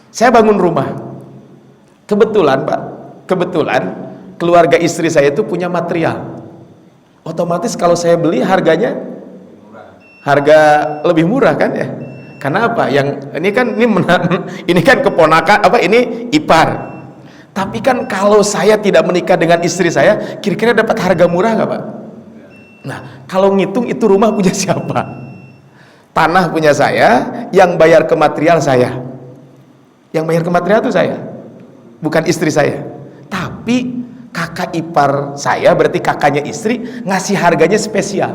S2: Saya bangun rumah. Kebetulan Pak, kebetulan keluarga istri saya itu punya material. Otomatis kalau saya beli harganya harga lebih murah kan ya. Karena apa? Yang ini kan keponakan ini ipar. Tapi kan kalau saya tidak menikah dengan istri saya, kira-kira dapat harga murah nggak Pak? Nah, kalau ngitung itu rumah punya siapa? Tanah punya saya, yang bayar ke material saya. Yang bayar ke material itu saya, bukan istri saya. Tapi kakak ipar saya, berarti kakaknya istri, ngasih harganya spesial.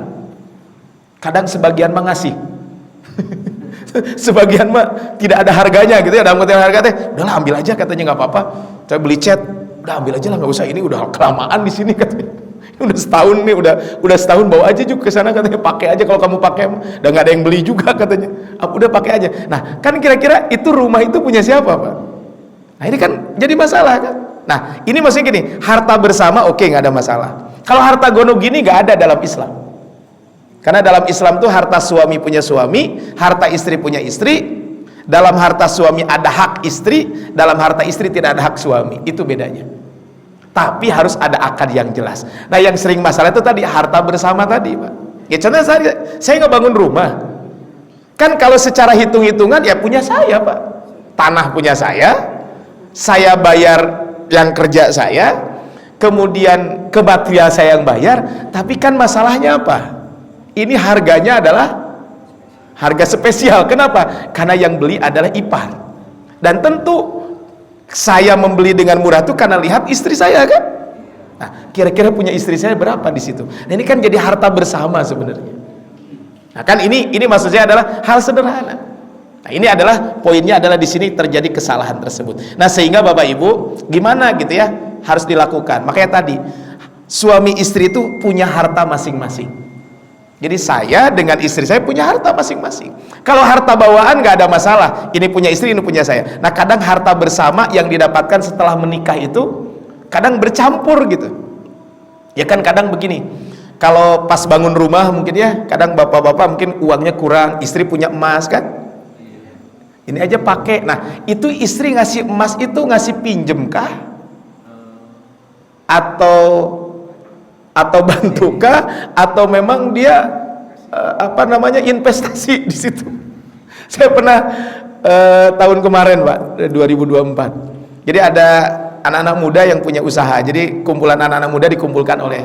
S2: Kadang sebagian mah ngasih. Sebagian mah tidak ada harganya gitu ya, dalam konteks harga teh, udahlah ambil aja katanya, nggak apa-apa. Saya beli cat, udah ambil aja lah, nggak usah, ini udah kelamaan di sini katanya. Udah setahun nih, udah setahun bawa aja juga ke sana katanya, pakai aja kalau kamu pakai, udah nggak ada yang beli juga katanya. Udah pakai aja. Nah, kan kira-kira itu rumah itu punya siapa Pak? Nah ini kan jadi masalah kan. Nah ini maksudnya gini, harta bersama oke, nggak ada masalah. Kalau harta gono gini nggak ada dalam Islam. Karena dalam Islam tuh harta suami punya suami, harta istri punya istri. Dalam harta suami ada hak istri, dalam harta istri tidak ada hak suami. Itu bedanya. Tapi harus ada akad yang jelas. Nah yang sering masalah itu tadi harta bersama tadi Pak. Ya contohnya saya nggak bangun rumah. Kan kalau secara hitung-hitungan ya punya saya Pak. Tanah punya saya bayar yang kerja saya, kemudian ke material saya yang bayar, tapi kan masalahnya apa? Ini harganya adalah harga spesial. Kenapa? Karena yang beli adalah ipar. Dan tentu saya membeli dengan murah itu karena lihat istri saya kan. Nah, kira-kira punya istri saya berapa di situ? Nah, ini kan jadi harta bersama sebenarnya. Nah, kan ini maksudnya adalah hal sederhana. Nah, ini adalah poinnya adalah di sini terjadi kesalahan tersebut. Nah, sehingga Bapak Ibu gimana gitu ya harus dilakukan. Makanya tadi suami istri itu punya harta masing-masing. Jadi saya dengan istri saya punya harta masing-masing. Kalau harta bawaan nggak ada masalah. Ini punya istri, ini punya saya. Nah, kadang harta bersama yang didapatkan setelah menikah itu kadang bercampur gitu. Ya kan kadang begini. Kalau pas bangun rumah mungkin ya, kadang bapak-bapak mungkin uangnya kurang, istri punya emas kan? Ini aja pakai. Nah, itu istri ngasih emas itu ngasih pinjem kah? Atau bantukah, atau memang dia investasi di situ. Saya pernah tahun kemarin Pak, 2024. Jadi ada anak-anak muda yang punya usaha. Jadi kumpulan anak-anak muda dikumpulkan oleh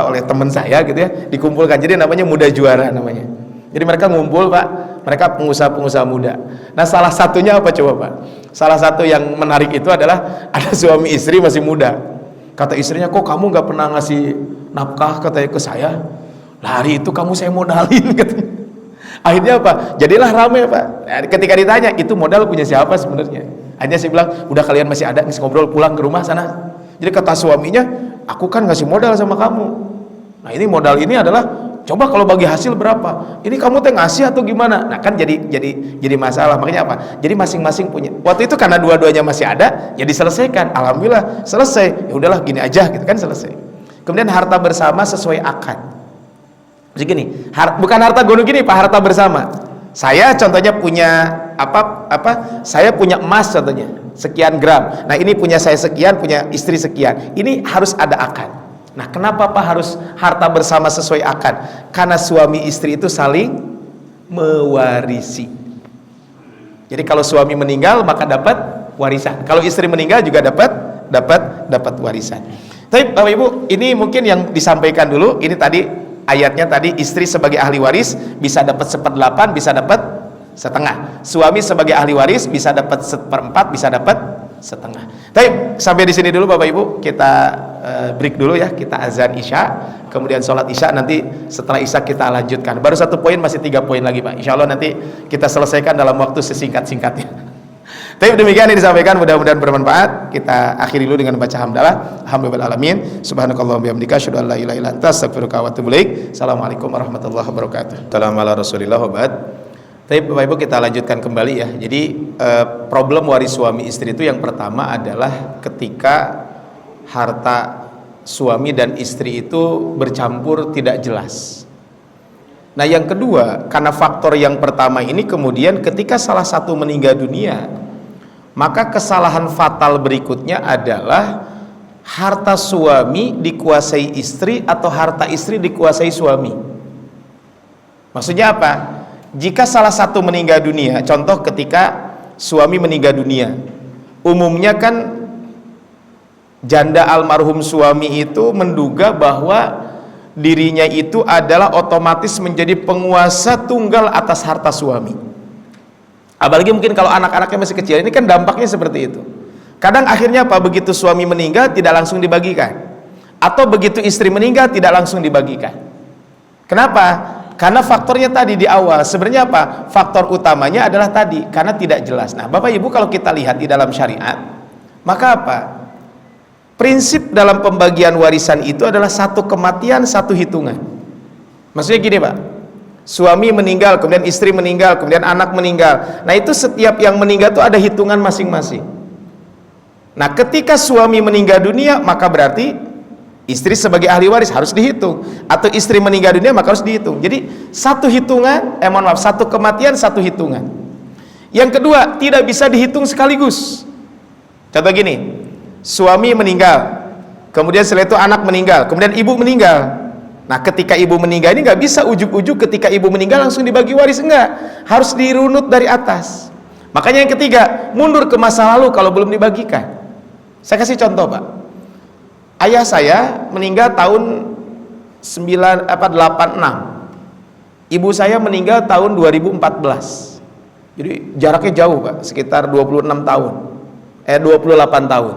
S2: oleh teman saya gitu ya, dikumpulkan. Jadi namanya Muda Juara namanya. Jadi mereka ngumpul Pak, mereka pengusaha-pengusaha muda. Nah, salah satunya apa coba Pak? Salah satu yang menarik itu adalah ada suami istri masih muda. Kata istrinya, kok kamu nggak pernah ngasih nafkah katanya ke saya? Lah, hari itu kamu saya modalin katanya. Akhirnya apa? Jadilah rame Pak. Nah, ketika ditanya, itu modal punya siapa sebenarnya? Akhirnya saya bilang, udah kalian masih ada, ngisi ngobrol pulang ke rumah sana. Jadi kata suaminya, aku kan ngasih modal sama kamu. Nah, ini modal ini adalah, coba kalau bagi hasil berapa? Ini kamu teh ngasih atau gimana? Nah, kan jadi masalah. Makanya apa? Jadi masing-masing punya. Waktu itu karena dua-duanya masih ada, ya diselesaikan. Alhamdulillah selesai. Ya udahlah gini aja gitu kan, selesai. Kemudian harta bersama sesuai akad. Jadi gini, bukan harta gono gini Pak, harta bersama. Saya contohnya punya saya punya emas contohnya sekian gram. Nah, ini punya saya sekian, punya istri sekian. Ini harus ada akad. Nah, kenapa Pak harus harta bersama sesuai akad? Karena suami istri itu saling mewarisi. Jadi kalau suami meninggal maka dapat warisan. Kalau istri meninggal juga dapat warisan. Tapi Bapak Ibu, ini mungkin yang disampaikan dulu. Ini tadi ayatnya tadi, istri sebagai ahli waris bisa dapat 1/8, bisa dapat setengah. Suami sebagai ahli waris bisa dapat 1/4, bisa dapat setengah. Tapi sampai di sini dulu Bapak Ibu, kita break dulu ya, kita azan Isya, kemudian sholat Isya, nanti setelah Isya kita lanjutkan. Baru 1 poin, masih 3 poin lagi Pak. Insya Allah nanti kita selesaikan dalam waktu sesingkat-singkatnya. Tapi demikian yang disampaikan, mudah-mudahan bermanfaat. Kita akhiri dulu dengan baca hamdalah. Alhamdulillahirrahmanirrahim. Subhanakallahumma bihamdika, asyhadu an la ilaha illa anta, astaghfiruka wa atubu ilaik. Assalamualaikum warahmatullahi wabarakatuh. Assalamualaikum warahmatullahi wabarakatuh. Tapi Bapak Ibu, kita lanjutkan kembali ya. Jadi problem waris suami istri itu yang pertama adalah ketika harta suami dan istri itu bercampur tidak jelas. Nah, yang kedua, karena faktor yang pertama ini kemudian ketika salah satu meninggal dunia, maka kesalahan fatal berikutnya adalah harta suami dikuasai istri atau harta istri dikuasai suami. Maksudnya apa? Jika salah satu meninggal dunia, contoh ketika suami meninggal dunia, umumnya kan janda almarhum suami itu menduga bahwa dirinya itu adalah otomatis menjadi penguasa tunggal atas harta suami. Apalagi mungkin kalau anak-anaknya masih kecil, ini kan dampaknya seperti itu. Kadang akhirnya apa? Begitu suami meninggal tidak langsung dibagikan, atau begitu istri meninggal tidak langsung dibagikan. Kenapa? Karena faktornya tadi di awal, sebenarnya apa? Faktor utamanya adalah tadi, karena tidak jelas. Nah, Bapak Ibu, kalau kita lihat di dalam syariat, maka apa? Prinsip dalam pembagian warisan itu adalah satu kematian, satu hitungan. Maksudnya gini Pak, suami meninggal, kemudian istri meninggal, kemudian anak meninggal. Nah, itu setiap yang meninggal itu ada hitungan masing-masing. Nah, ketika suami meninggal dunia, maka berarti istri sebagai ahli waris harus dihitung, atau istri meninggal dunia maka harus dihitung. Jadi satu hitungan, satu kematian, satu hitungan. Yang kedua, tidak bisa dihitung sekaligus. Contoh gini, suami meninggal, kemudian setelah itu anak meninggal, kemudian ibu meninggal. Nah, ketika ibu meninggal ini nggak bisa ujuk-ujuk ketika ibu meninggal langsung dibagi waris, enggak, harus dirunut dari atas. Makanya yang ketiga, mundur ke masa lalu kalau belum dibagikan. Saya kasih contoh Pak. Ayah saya meninggal tahun 86. Ibu saya meninggal tahun 2014. Jadi jaraknya jauh Pak, sekitar 28 tahun.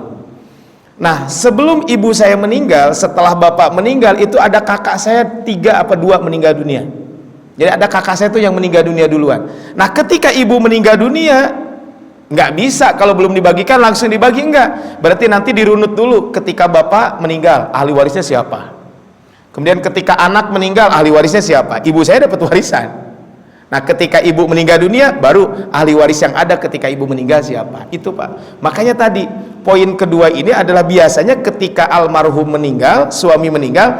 S2: Nah, sebelum ibu saya meninggal, setelah bapak meninggal, itu ada kakak saya 3 apa 2 meninggal dunia. Jadi ada kakak saya itu yang meninggal dunia duluan. Nah, ketika ibu meninggal dunia, nggak bisa kalau belum dibagikan langsung dibagi, enggak. Berarti nanti dirunut dulu, ketika bapak meninggal, ahli warisnya siapa? Kemudian ketika anak meninggal, ahli warisnya siapa? Ibu saya dapat warisan. Nah, ketika ibu meninggal dunia, baru ahli waris yang ada ketika ibu meninggal siapa? Itu Pak. Makanya tadi poin kedua ini adalah biasanya ketika almarhum meninggal, suami meninggal,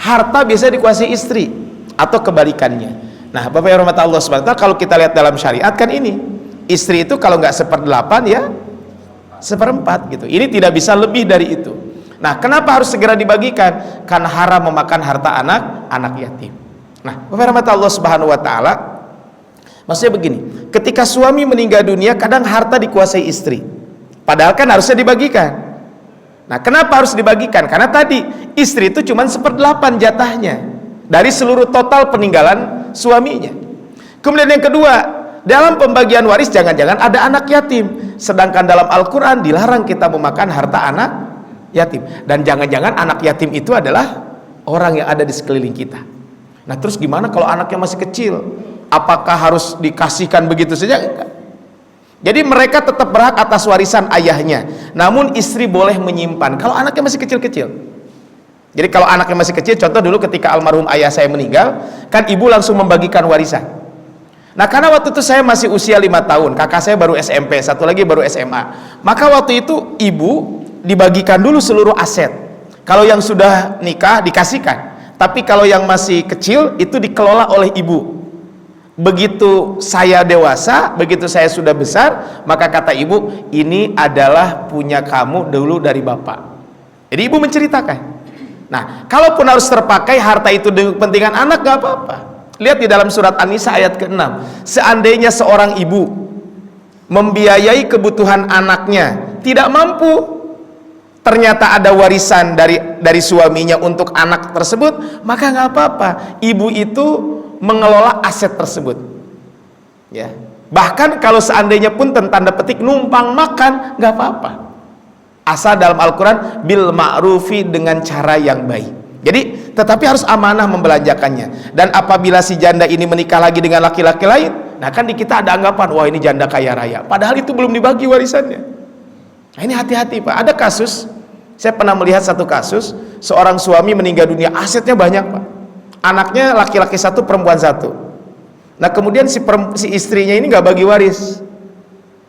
S2: harta biasa dikuasai istri atau kebalikannya. Nah, Bapak yang rahmat Allah Subhanahu wa taala, kalau kita lihat dalam syariat kan ini, istri itu kalau nggak 1/8 ya 1/4 gitu. Ini tidak bisa lebih dari itu. Nah, kenapa harus segera dibagikan? Karena haram memakan harta anak yatim. Nah, Bapak rahmat Allah Subhanahu wa taala, maksudnya begini, ketika suami meninggal dunia, kadang harta dikuasai istri. Padahal kan harusnya dibagikan. Nah, kenapa harus dibagikan? Karena tadi istri itu cuma 1/8 jatahnya dari seluruh total peninggalan suaminya. Kemudian yang kedua, dalam pembagian waris jangan-jangan ada anak yatim. Sedangkan dalam Al-Quran dilarang kita memakan harta anak yatim. Dan jangan-jangan anak yatim itu adalah orang yang ada di sekeliling kita. Nah, terus gimana kalau anaknya masih kecil? Apakah harus dikasihkan begitu saja? Enggak. Jadi mereka tetap berhak atas warisan ayahnya. Namun istri boleh menyimpan kalau anaknya masih kecil-kecil. Jadi kalau anaknya masih kecil, contoh dulu ketika almarhum ayah saya meninggal, kan ibu langsung membagikan warisan. Nah, karena waktu itu saya masih usia 5 tahun, kakak saya baru SMP, satu lagi baru SMA. Maka waktu itu ibu dibagikan dulu seluruh aset. Kalau yang sudah nikah dikasihkan, tapi kalau yang masih kecil itu dikelola oleh ibu. Begitu saya dewasa, begitu saya sudah besar, maka kata ibu, ini adalah punya kamu dulu dari bapak. Jadi ibu menceritakan. Nah, kalaupun harus terpakai harta itu dengan kepentingan anak, gak apa-apa. Lihat di dalam surat An-Nisa ayat ke-6. Seandainya seorang ibu membiayai kebutuhan anaknya, tidak mampu, ternyata ada warisan dari suaminya untuk anak tersebut, maka nggak apa-apa, ibu itu mengelola aset tersebut ya. Bahkan kalau seandainya pun tanda petik numpang makan, nggak apa-apa, asal dalam Al-Quran bil ma'rufi, dengan cara yang baik. Jadi tetapi harus amanah membelanjakannya. Dan apabila si janda ini menikah lagi dengan laki-laki lain, nah kan di kita ada anggapan, wah ini janda kaya raya, padahal itu belum dibagi warisannya. Nah, ini hati-hati Pak. Ada kasus, saya pernah melihat satu kasus, seorang suami meninggal dunia, asetnya banyak Pak, anaknya laki-laki 1, perempuan 1. Nah, kemudian si istrinya ini nggak bagi waris.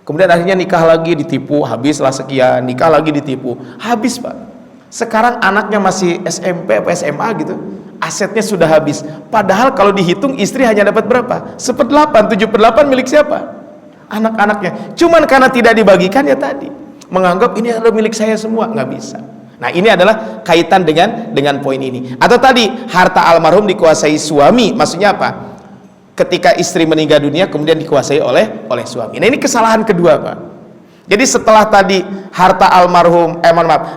S2: Kemudian akhirnya nikah lagi, ditipu, habislah sekian, nikah lagi ditipu, habis Pak. Sekarang anaknya masih SMP atau SMA gitu, asetnya sudah habis. Padahal kalau dihitung istri hanya dapat berapa? 1/8, 7/8 milik siapa? Anak-anaknya. Cuman karena tidak dibagikan ya tadi, menganggap ini adalah milik saya semua, nggak bisa. Nah, ini adalah kaitan dengan poin ini. Atau tadi harta almarhum dikuasai suami, maksudnya apa? Ketika istri meninggal dunia kemudian dikuasai oleh suami. Nah, ini kesalahan kedua Pak. Jadi setelah tadi harta almarhum,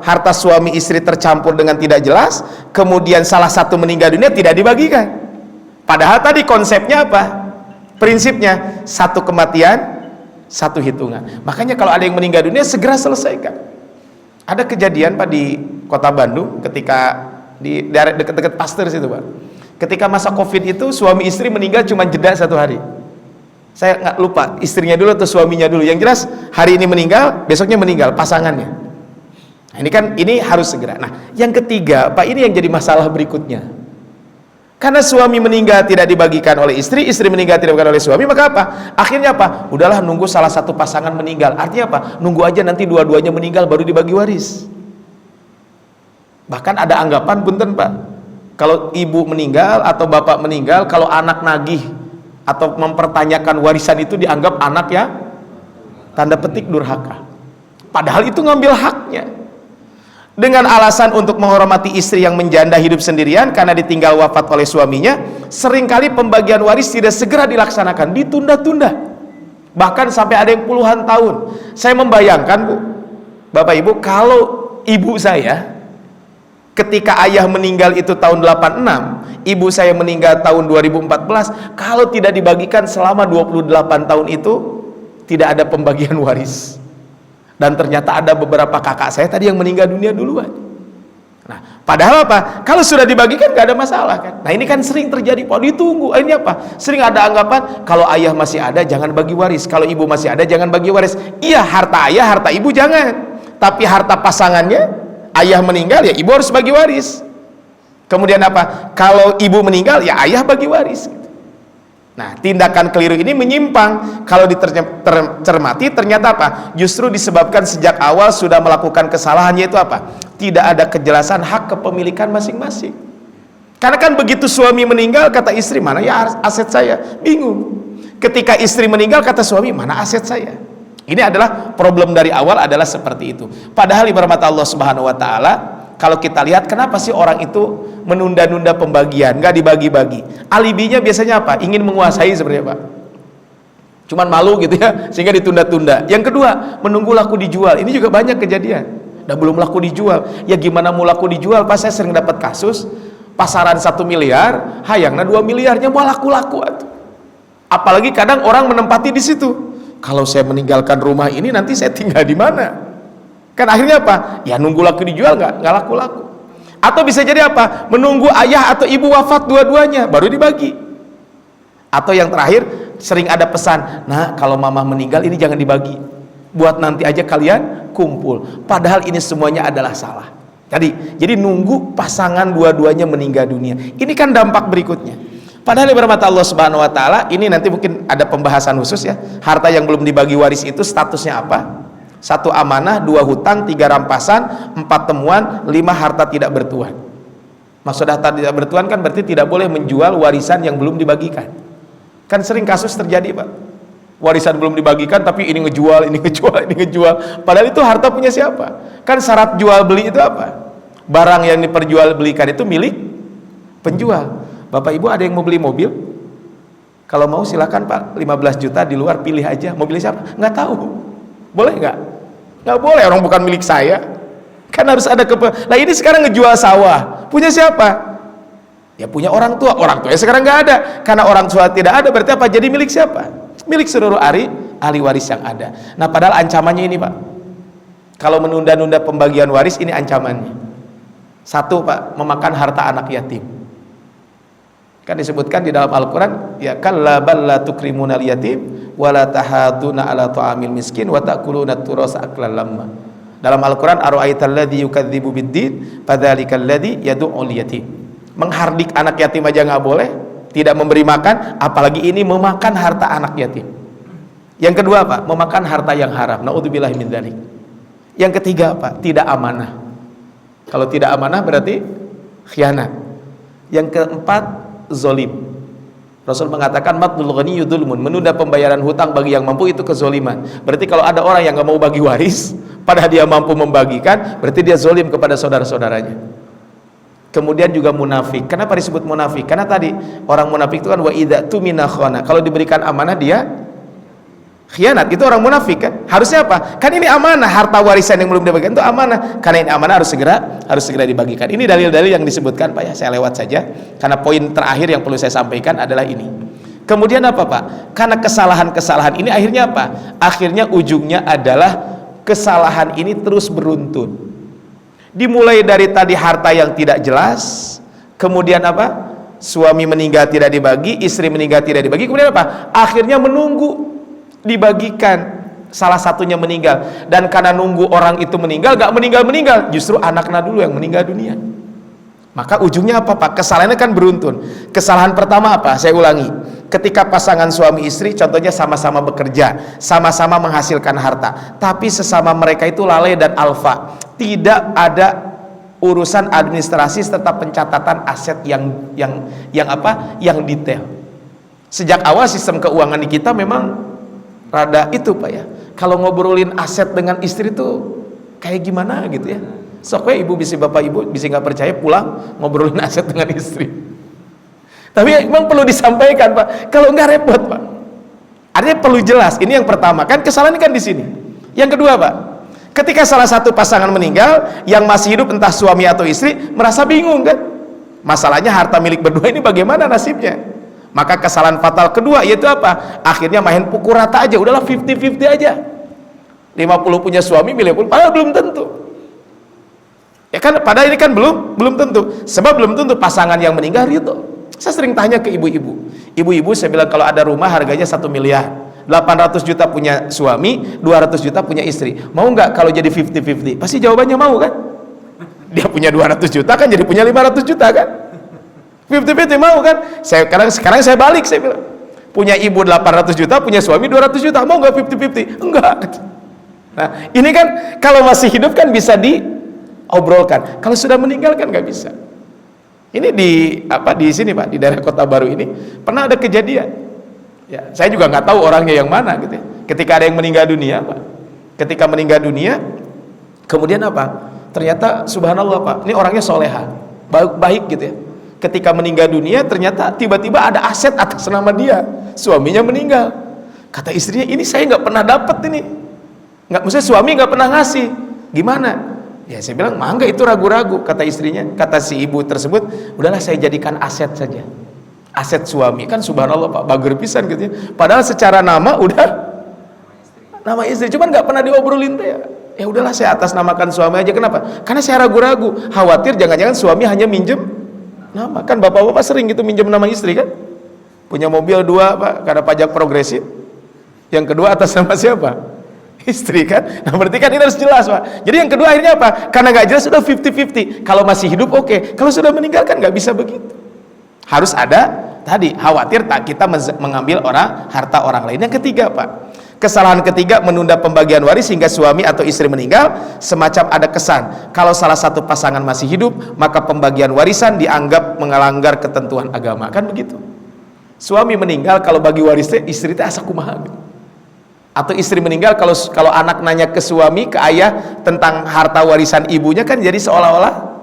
S2: harta suami istri tercampur dengan tidak jelas, kemudian salah satu meninggal dunia tidak dibagikan. Padahal tadi konsepnya apa? Prinsipnya satu kematian, satu hitungan. Makanya kalau ada yang meninggal dunia segera selesaikan. Ada kejadian Pak di kota Bandung ketika di daerah dekat-dekat Pasteur situ Pak. Ketika masa Covid itu suami istri meninggal cuma jeda 1 hari. Saya nggak lupa istrinya dulu atau suaminya dulu. Yang jelas hari ini meninggal, besoknya meninggal pasangannya. Nah, ini harus segera. Nah, yang ketiga Pak, ini yang jadi masalah berikutnya. Karena suami meninggal tidak dibagikan oleh istri, istri meninggal tidak dibagikan oleh suami, maka apa? Akhirnya apa? Udahlah nunggu salah satu pasangan meninggal. Artinya apa? Nunggu aja nanti dua-duanya meninggal baru dibagi waris. Bahkan ada anggapan, punten Pak, kalau ibu meninggal atau bapak meninggal, kalau anak nagih atau mempertanyakan warisan itu dianggap anak ya tanda petik durhaka. Padahal itu ngambil haknya. Dengan alasan untuk menghormati istri yang menjanda hidup sendirian karena ditinggal wafat oleh suaminya, seringkali pembagian waris tidak segera dilaksanakan, ditunda-tunda, bahkan sampai ada yang puluhan tahun. Saya membayangkan Bu, Bapak Ibu, kalau ibu saya Ketika ayah meninggal itu tahun 86, ibu saya meninggal tahun 2014, kalau tidak dibagikan selama 28 tahun itu, tidak ada pembagian waris. Dan ternyata ada beberapa kakak saya tadi yang meninggal dunia duluan. Nah, padahal apa? Kalau sudah dibagikan gak ada masalah kan. Nah, ini kan sering terjadi, Pak, ditunggu. Ini apa? Sering ada anggapan, kalau ayah masih ada jangan bagi waris, kalau ibu masih ada jangan bagi waris. Iya, harta ayah, harta ibu jangan. Tapi harta pasangannya, ayah meninggal ya ibu harus bagi waris. Kemudian apa? Kalau ibu meninggal ya ayah bagi waris. Nah, tindakan keliru ini menyimpang. Kalau dicermati ternyata apa? Justru disebabkan sejak awal sudah melakukan kesalahannya itu apa? Tidak ada kejelasan hak kepemilikan masing-masing. Karena kan begitu suami meninggal kata istri, mana ya aset saya? Bingung. Ketika istri meninggal kata suami, mana aset saya? Ini adalah problem dari awal adalah seperti itu. Padahal ibarat Allah Subhanahu wa taala, kalau kita lihat kenapa sih orang itu menunda-nunda pembagian, nggak dibagi-bagi? Alibinya biasanya apa? Ingin menguasai sebenarnya, Pak. Cuman malu gitu ya, sehingga ditunda-tunda. Yang kedua, menunggu laku dijual. Ini juga banyak kejadian. Dan belum laku dijual. Ya gimana mau laku dijual? Pas saya sering dapat kasus pasaran 1 miliar, hayangna 2 miliarnya mau laku-laku atuh. Apalagi kadang orang menempati di situ. Kalau saya meninggalkan rumah ini nanti saya tinggal di mana? Kan akhirnya apa? Ya nunggu laku dijual nggak laku-laku. Atau bisa jadi apa? Menunggu ayah atau ibu wafat dua-duanya baru dibagi. Atau yang terakhir sering ada pesan, nah kalau mama meninggal ini jangan dibagi, buat nanti aja kalian kumpul. Padahal ini semuanya adalah salah. Jadi nunggu pasangan dua-duanya meninggal dunia. Ini kan dampak berikutnya. Padahal ibarat Allah Subhanahu wa taala, ini nanti mungkin ada pembahasan khusus ya. Harta yang belum dibagi waris itu statusnya apa? 1 amanah, 2 hutang, 3 rampasan, 4 temuan, 5 harta tidak bertuan. Maksud harta tidak bertuan kan berarti tidak boleh menjual warisan yang belum dibagikan. Kan sering kasus terjadi, Pak. Warisan belum dibagikan tapi ini ngejual, ini ngejual, ini ngejual. Padahal itu harta punya siapa? Kan syarat jual beli itu apa? Barang yang diperjualbelikan itu milik penjual. Bapak ibu ada yang mau beli mobil? Kalau mau silakan Pak, 15 juta di luar pilih aja. Mau pilih siapa? Nggak tahu. Boleh nggak? Nggak boleh, orang bukan milik saya. Kan harus ada Nah ini sekarang ngejual sawah. Punya siapa? Ya punya orang tua. Orang tuanya sekarang nggak ada. Karena orang tua tidak ada berarti apa? Jadi milik siapa? Milik seluruh ahli waris yang ada. Nah padahal ancamannya ini Pak. Kalau menunda-nunda pembagian waris ini ancamannya. 1 Pak, memakan harta anak yatim. Kan disebutkan di dalam Al-Quran, ya kalla bal la tukrimunal yatim wa la tahaduna ala ta'amil miskin wa ta'kuluna turasa aklan lamma. Dalam Al-Quran, ara'aital ladzi yukadzibu biddin fadzalikal ladzi yad'ul yatim. Menghardik anak yatim aja nggak boleh, tidak memberi makan, apalagi ini memakan harta anak yatim. Yang kedua Pak, memakan harta yang haram. Naudzubillahi min dzalik. Yang ketiga Pak, tidak amanah. Kalau tidak amanah berarti khianat. Yang keempat, zolim. Rasul mengatakan matlul ghani yudulmun, menunda pembayaran hutang bagi yang mampu itu kezoliman. Berarti kalau ada orang yang nggak mau bagi waris padahal dia mampu membagikan, berarti dia zolim kepada saudara-saudaranya. Kemudian juga munafik. Kenapa disebut munafik? Karena tadi orang munafik itu kan wa idza tumina khana, kalau diberikan amanah dia khianat. Itu orang munafik kan. Harusnya apa? Kan ini amanah, harta warisan yang belum dibagikan itu amanah. Karena ini amanah harus segera dibagikan. Ini dalil-dalil yang disebutkan Pak ya. Saya lewat saja karena poin terakhir yang perlu saya sampaikan adalah ini. Kemudian apa Pak? Karena kesalahan-kesalahan ini akhirnya apa? Akhirnya ujungnya adalah kesalahan ini terus beruntun. Dimulai dari tadi harta yang tidak jelas, kemudian apa? Suami meninggal tidak dibagi, istri meninggal tidak dibagi, kemudian apa? Akhirnya menunggu dibagikan, salah satunya meninggal, dan karena nunggu orang itu meninggal, gak meninggal, justru anaknya dulu yang meninggal dunia. Maka ujungnya apa Pak? Kesalahannya kan beruntun. Kesalahan pertama apa? Saya ulangi, ketika pasangan suami istri contohnya sama-sama bekerja, sama-sama menghasilkan harta, tapi sesama mereka itu lalai dan alfa, tidak ada urusan administrasi serta pencatatan aset yang detail. Sejak awal sistem keuangan di kita memang rada itu Pak ya, kalau ngobrolin aset dengan istri tuh kayak gimana gitu ya. Soknya ibu bisa, bapak ibu bisa nggak percaya pulang ngobrolin aset dengan istri. Tapi memang perlu disampaikan Pak, kalau nggak repot Pak. Artinya perlu jelas. Ini yang pertama kan, kesalahan kan di sini. Yang kedua Pak, Ketika salah satu pasangan meninggal, yang masih hidup entah suami atau istri merasa bingung kan? Masalahnya harta milik berdua ini bagaimana nasibnya? Maka kesalahan fatal kedua yaitu apa? Akhirnya main pukul rata aja, udahlah 50-50 aja. 50 punya suami, 50 padahal belum tentu. Ya kan, padahal ini kan belum tentu. Sebab belum tentu pasangan yang meninggal itu. Saya sering tanya ke ibu-ibu. Ibu-ibu saya bilang kalau ada rumah harganya 1 miliar, 800 juta punya suami, 200 juta punya istri. Mau nggak kalau jadi 50-50? Pasti jawabannya mau kan? Dia punya 200 juta kan jadi punya 500 juta kan? 50-50 mau kan? Sekarang saya balik, saya bilang. Punya ibu 800 juta, punya suami 200 juta. Mau nggak 50-50? Enggak. Nah, ini kan kalau masih hidup kan bisa diobrolkan. Kalau sudah meninggal kan nggak bisa. Ini di sini Pak, di daerah Kota Baru ini pernah ada kejadian. Ya, saya juga nggak tahu orangnya yang mana gitu. Ketika ada yang meninggal dunia, Pak. Ketika meninggal dunia, kemudian apa? Ternyata subhanallah Pak, ini orangnya soleha, baik gitu ya. Ketika meninggal dunia, ternyata tiba-tiba ada aset atas nama dia. Suaminya meninggal. Kata istrinya, ini saya nggak pernah dapat ini. Maksudnya suami nggak pernah ngasih. Gimana? Ya saya bilang, mangga itu ragu-ragu. Kata istrinya, kata si ibu tersebut, udahlah saya jadikan aset saja. Aset suami kan subhanallah Pak, bager pisan gitu ya. Padahal secara nama udah nama istri, cuman nggak pernah diobrolin teh. Ya udahlah saya atas namakan suami aja. Kenapa? Karena saya ragu-ragu, khawatir jangan-jangan suami hanya minjem nama. Kan bapak-bapak sering gitu minjem nama istri kan. Punya mobil 2 Pak, karena pajak progresif. Yang kedua atas nama siapa? Istri kan. Nah berarti kan ini harus jelas Pak. Jadi yang kedua akhirnya apa? Karena nggak jelas sudah 50-50. Kalau masih hidup oke. Kalau sudah meninggal kan nggak bisa begitu. Harus ada tadi, khawatir tak kita mengambil harta orang lain. Yang ketiga Pak, kesalahan ketiga menunda pembagian waris hingga suami atau istri meninggal. Semacam ada kesan kalau salah satu pasangan masih hidup, maka pembagian warisan dianggap melanggar ketentuan agama. Kan begitu. Suami meninggal kalau bagi warisnya istri teh asa kumaha gitu. Atau istri meninggal kalau anak nanya ke suami, ke ayah tentang harta warisan ibunya kan jadi seolah-olah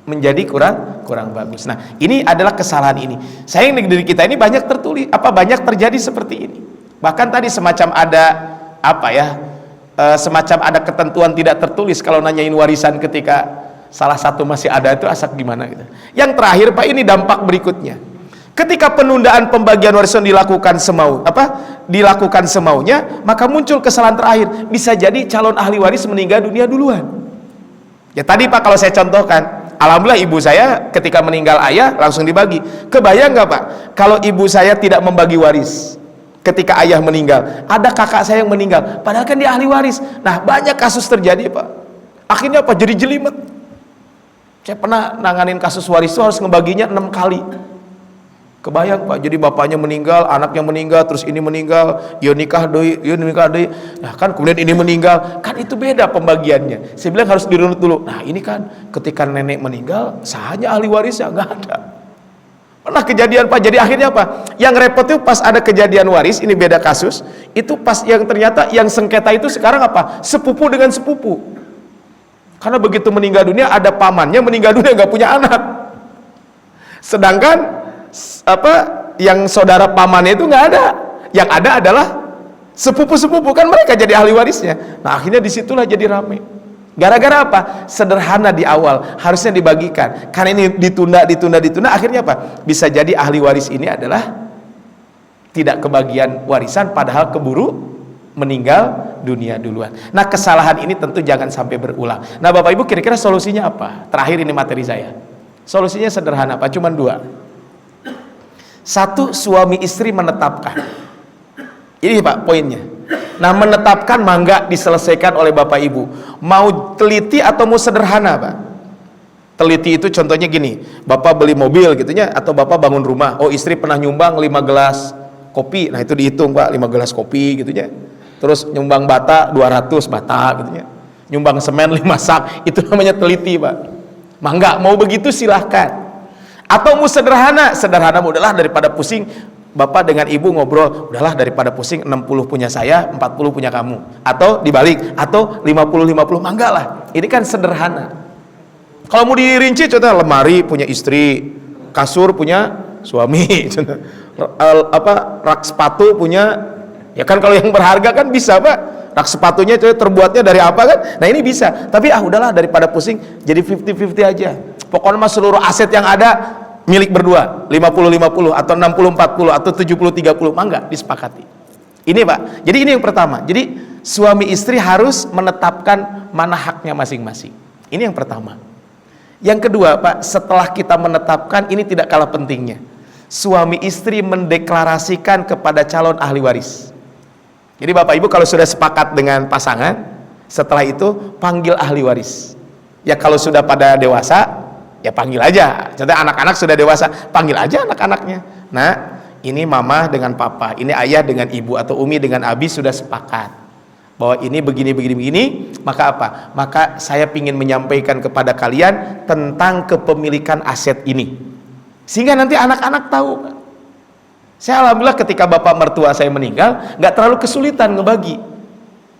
S2: menjadi kurang bagus. Nah, ini adalah kesalahan ini. Sayang di diri kita ini banyak banyak terjadi seperti ini. Bahkan tadi semacam ada semacam ada ketentuan tidak tertulis kalau nanyain warisan ketika salah satu masih ada itu asak gimana gitu. Yang terakhir Pak, ini dampak berikutnya. Ketika penundaan pembagian warisan dilakukan semaunya, maka muncul kesalahan terakhir. Bisa jadi calon ahli waris meninggal dunia duluan. Ya tadi Pak, kalau saya contohkan, alhamdulillah ibu saya ketika meninggal ayah langsung dibagi. Kebayang nggak Pak, kalau ibu saya tidak membagi waris ketika ayah meninggal, ada kakak saya yang meninggal, padahal kan dia ahli waris. Nah banyak kasus terjadi Pak. Akhirnya apa? Jadi jelimet. Saya pernah nanganin kasus waris itu harus ngebaginya 6 kali. Kebayang Pak, jadi bapaknya meninggal, anaknya meninggal, terus ini meninggal, ya nikah deui, nah kan kemudian ini meninggal, kan itu beda pembagiannya. Saya bilang harus dirunut dulu. Nah ini kan ketika nenek meninggal, sahanya ahli warisnya nggak ada. Pernah kejadian Pak, jadi akhirnya apa? Yang repot itu pas ada kejadian waris, ini beda kasus, itu pas yang ternyata yang sengketa itu sekarang apa? Sepupu dengan sepupu. Karena begitu meninggal dunia, ada pamannya meninggal dunia nggak punya anak. Sedangkan yang saudara pamannya itu nggak ada, yang ada adalah sepupu-sepupu, kan mereka jadi ahli warisnya. Nah akhirnya disitulah jadi rame. Gara-gara apa? Sederhana di awal, harusnya dibagikan. Karena ini ditunda, akhirnya apa? Bisa jadi ahli waris ini adalah tidak kebagian warisan, padahal keburu meninggal dunia duluan. Nah kesalahan ini tentu jangan sampai berulang. Nah Bapak Ibu, kira-kira solusinya apa? Terakhir ini materi saya. Solusinya sederhana Pak, cuma 2. Satu, suami istri menetapkan. Ini Pak poinnya. Nah menetapkan mangga diselesaikan oleh Bapak Ibu. Mau teliti atau mau sederhana Pak? Teliti itu contohnya gini, Bapak beli mobil gitunya, atau Bapak bangun rumah, oh istri pernah nyumbang 5 gelas kopi, nah itu dihitung Pak, 5 gelas kopi gitunya. Terus nyumbang bata 200 bata gitunya. Nyumbang semen 5 sak, itu namanya teliti Pak. Mangga mau begitu silahkan. Atau mau sederhana udahlah daripada pusing, Bapak dengan Ibu ngobrol, udahlah daripada pusing 60 punya saya, 40 punya kamu. Atau dibalik, atau 50-50, mangga lah. Ini kan sederhana. Kalau mau dirinci, contohnya lemari punya istri, kasur punya suami, rak sepatu punya, ya kan kalau yang berharga kan bisa Pak. rak sepatunya itu terbuatnya dari apa kan? Nah ini bisa, tapi udahlah daripada pusing, jadi 50-50 aja. Pokoknya mah seluruh aset yang ada milik berdua, 50-50 atau 60-40 atau 70-30, mah enggak, disepakati. Ini Pak, jadi ini yang pertama. Jadi suami istri harus menetapkan mana haknya masing-masing. Ini yang pertama. Yang kedua Pak, setelah kita menetapkan, ini tidak kalah pentingnya, suami istri mendeklarasikan kepada calon ahli waris. Jadi Bapak Ibu kalau sudah sepakat dengan pasangan, setelah itu panggil ahli waris. Ya kalau sudah pada dewasa, ya panggil aja. Contohnya anak-anak sudah dewasa, panggil aja anak-anaknya. Nah, ini mama dengan papa, ini ayah dengan ibu, atau umi dengan abi sudah sepakat bahwa ini begini, maka apa? Maka saya ingin menyampaikan kepada kalian tentang kepemilikan aset ini. Sehingga nanti anak-anak tahu. Saya alhamdulillah ketika bapak mertua saya meninggal, nggak terlalu kesulitan ngebagi.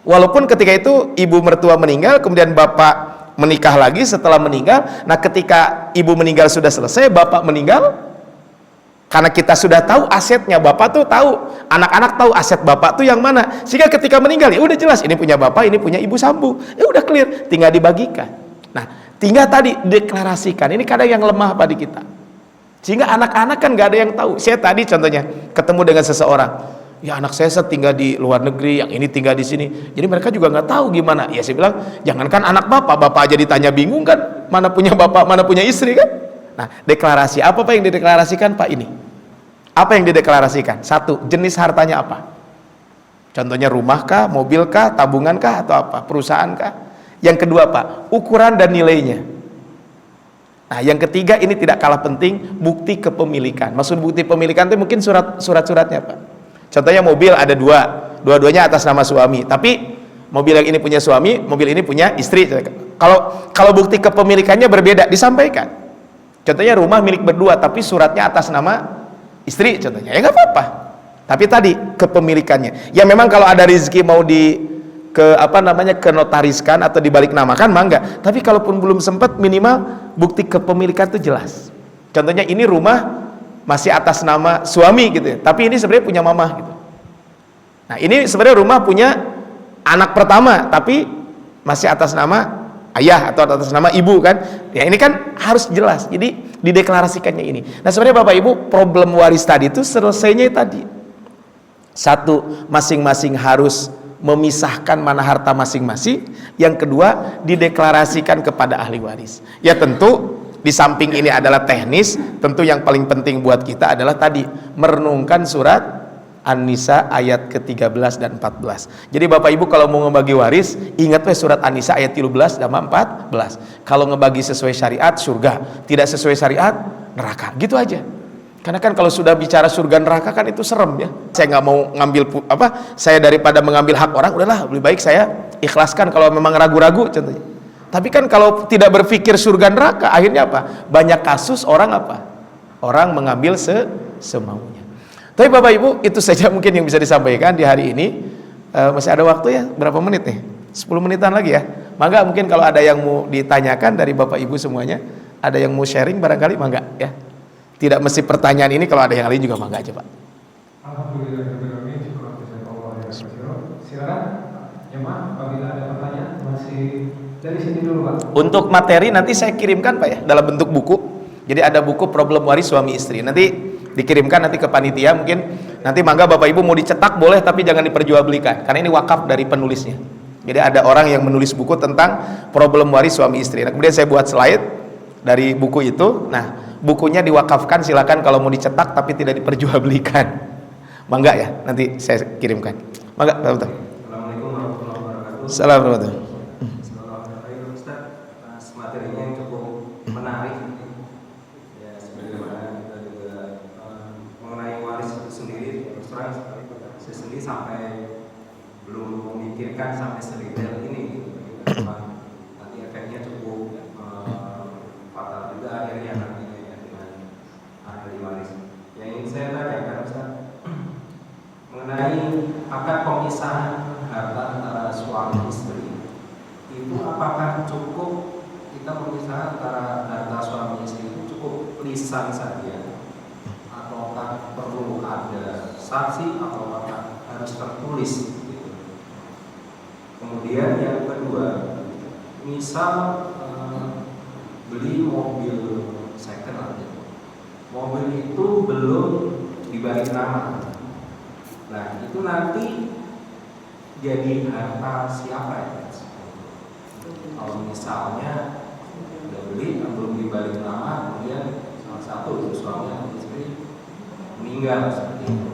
S2: Walaupun ketika itu ibu mertua meninggal, kemudian bapak menikah lagi setelah meninggal. Nah ketika ibu meninggal sudah selesai, bapak meninggal, karena kita sudah tahu asetnya, bapak tuh tahu, anak-anak tahu aset bapak tuh yang mana. Sehingga ketika meninggal, ya udah jelas, ini punya bapak, ini punya ibu sambung. Ya udah clear, tinggal dibagikan. Nah, tinggal tadi deklarasikan. Ini kadang yang lemah pada kita. Sehingga anak-anak kan gak ada yang tahu. Saya tadi contohnya ketemu dengan seseorang, ya anak saya tinggal di luar negeri, yang ini tinggal di sini. Jadi mereka juga nggak tahu gimana. Ya saya bilang, jangankan anak bapak aja ditanya bingung kan, mana punya bapak, mana punya istri kan. Nah, deklarasi apa Pak yang dideklarasikan Pak ini? Apa yang dideklarasikan? Satu, jenis hartanya apa? Contohnya rumah kah, mobil kah, tabungan kah, atau apa? Perusahaan kah? Yang kedua Pak, ukuran dan nilainya. Nah, yang ketiga ini tidak kalah penting, bukti kepemilikan. Maksud bukti pemilikan itu mungkin surat-suratnya Pak. Contohnya mobil ada dua-duanya atas nama suami, tapi mobil yang ini punya suami, mobil ini punya istri. Kalau bukti kepemilikannya berbeda, disampaikan. Contohnya rumah milik berdua, tapi suratnya atas nama istri, contohnya, ya nggak apa-apa. Tapi tadi kepemilikannya. Ya memang kalau ada rezeki mau kenotariskan atau dibalik namakan mah enggak. Tapi kalaupun belum sempat, minimal bukti kepemilikan itu jelas. Contohnya ini rumah masih atas nama suami gitu ya, tapi ini sebenarnya punya mama gitu. Nah ini sebenarnya rumah punya anak pertama, tapi masih atas nama ayah atau atas nama ibu kan. Ya ini kan harus jelas. Jadi dideklarasikannya ini. Nah sebenarnya Bapak Ibu, problem waris tadi itu selesainya tadi. Satu, masing-masing harus memisahkan mana harta masing-masing. Yang kedua, dideklarasikan kepada ahli waris. Ya tentu di samping ini adalah teknis, tentu yang paling penting buat kita adalah tadi merenungkan surat An-Nisa ayat ke-13 dan 14. Jadi Bapak Ibu kalau mau ngebagi waris, ingat surat An-Nisa ayat 13 dan 14. Kalau ngebagi sesuai syariat, surga. Tidak sesuai syariat, neraka. Gitu aja. Karena kan kalau sudah bicara surga neraka kan itu serem ya. Saya nggak mau ngambil saya daripada mengambil hak orang, udahlah lebih baik saya ikhlaskan kalau memang ragu-ragu contohnya. Tapi kan kalau tidak berpikir surga neraka, akhirnya apa? Banyak kasus orang orang mengambil semaunya. Tapi Bapak Ibu, itu saja mungkin yang bisa disampaikan di hari ini. Masih ada waktu ya, berapa menit nih? 10 menitan lagi ya. Mangga mungkin kalau ada yang mau ditanyakan dari Bapak Ibu semuanya, ada yang mau sharing barangkali, mangga ya. Tidak mesti pertanyaan ini, kalau ada yang lain juga mangga aja Pak.
S3: Alhamdulillah, silakan jemaah apabila ada pertanyaan masih dari sini dulu Pak.
S2: Untuk materi nanti saya kirimkan Pak ya, dalam bentuk buku. Jadi ada buku problem waris suami istri, nanti dikirimkan nanti ke panitia. Mungkin nanti mangga Bapak Ibu mau dicetak boleh, tapi jangan diperjualbelikan karena ini wakaf dari penulisnya. Jadi ada orang yang menulis buku tentang problem waris suami istri. Nah, kemudian saya buat slide dari buku itu. Nah bukunya diwakafkan, silakan kalau mau dicetak tapi tidak diperjualbelikan. Mangga ya, nanti saya kirimkan. Mangga, betul.
S4: Assalamualaikum warahmatullahi wabarakatuh.
S2: Assalamualaikum.
S4: Ustaz, materinya yang cukup menarik. Ya, sebagaimana kita juga mengenai waris itu sendiri, terus terang saya sendiri sampai belum memikirkan sampai sedetail ini. Nanti efeknya cukup fatal juga akhirnya nantinya ya dengan ahli waris. Yang ingin saya tanyakan Ustaz, mengenai akad pemisahan harta antara suami istri, itu apakah cukup kita memisah antara harta suami istri itu cukup lisan saja, ataukah perlu ada saksi, ataukah harus tertulis gitu? Kemudian yang kedua, misal beli mobil second lah, mobil itu belum dibalik nama. Nah itu nanti jadi harta siapa ya? Kalau misalnya udah beli belum dibalik nama, kemudian salah satu itu suami atau istri meninggal seperti itu.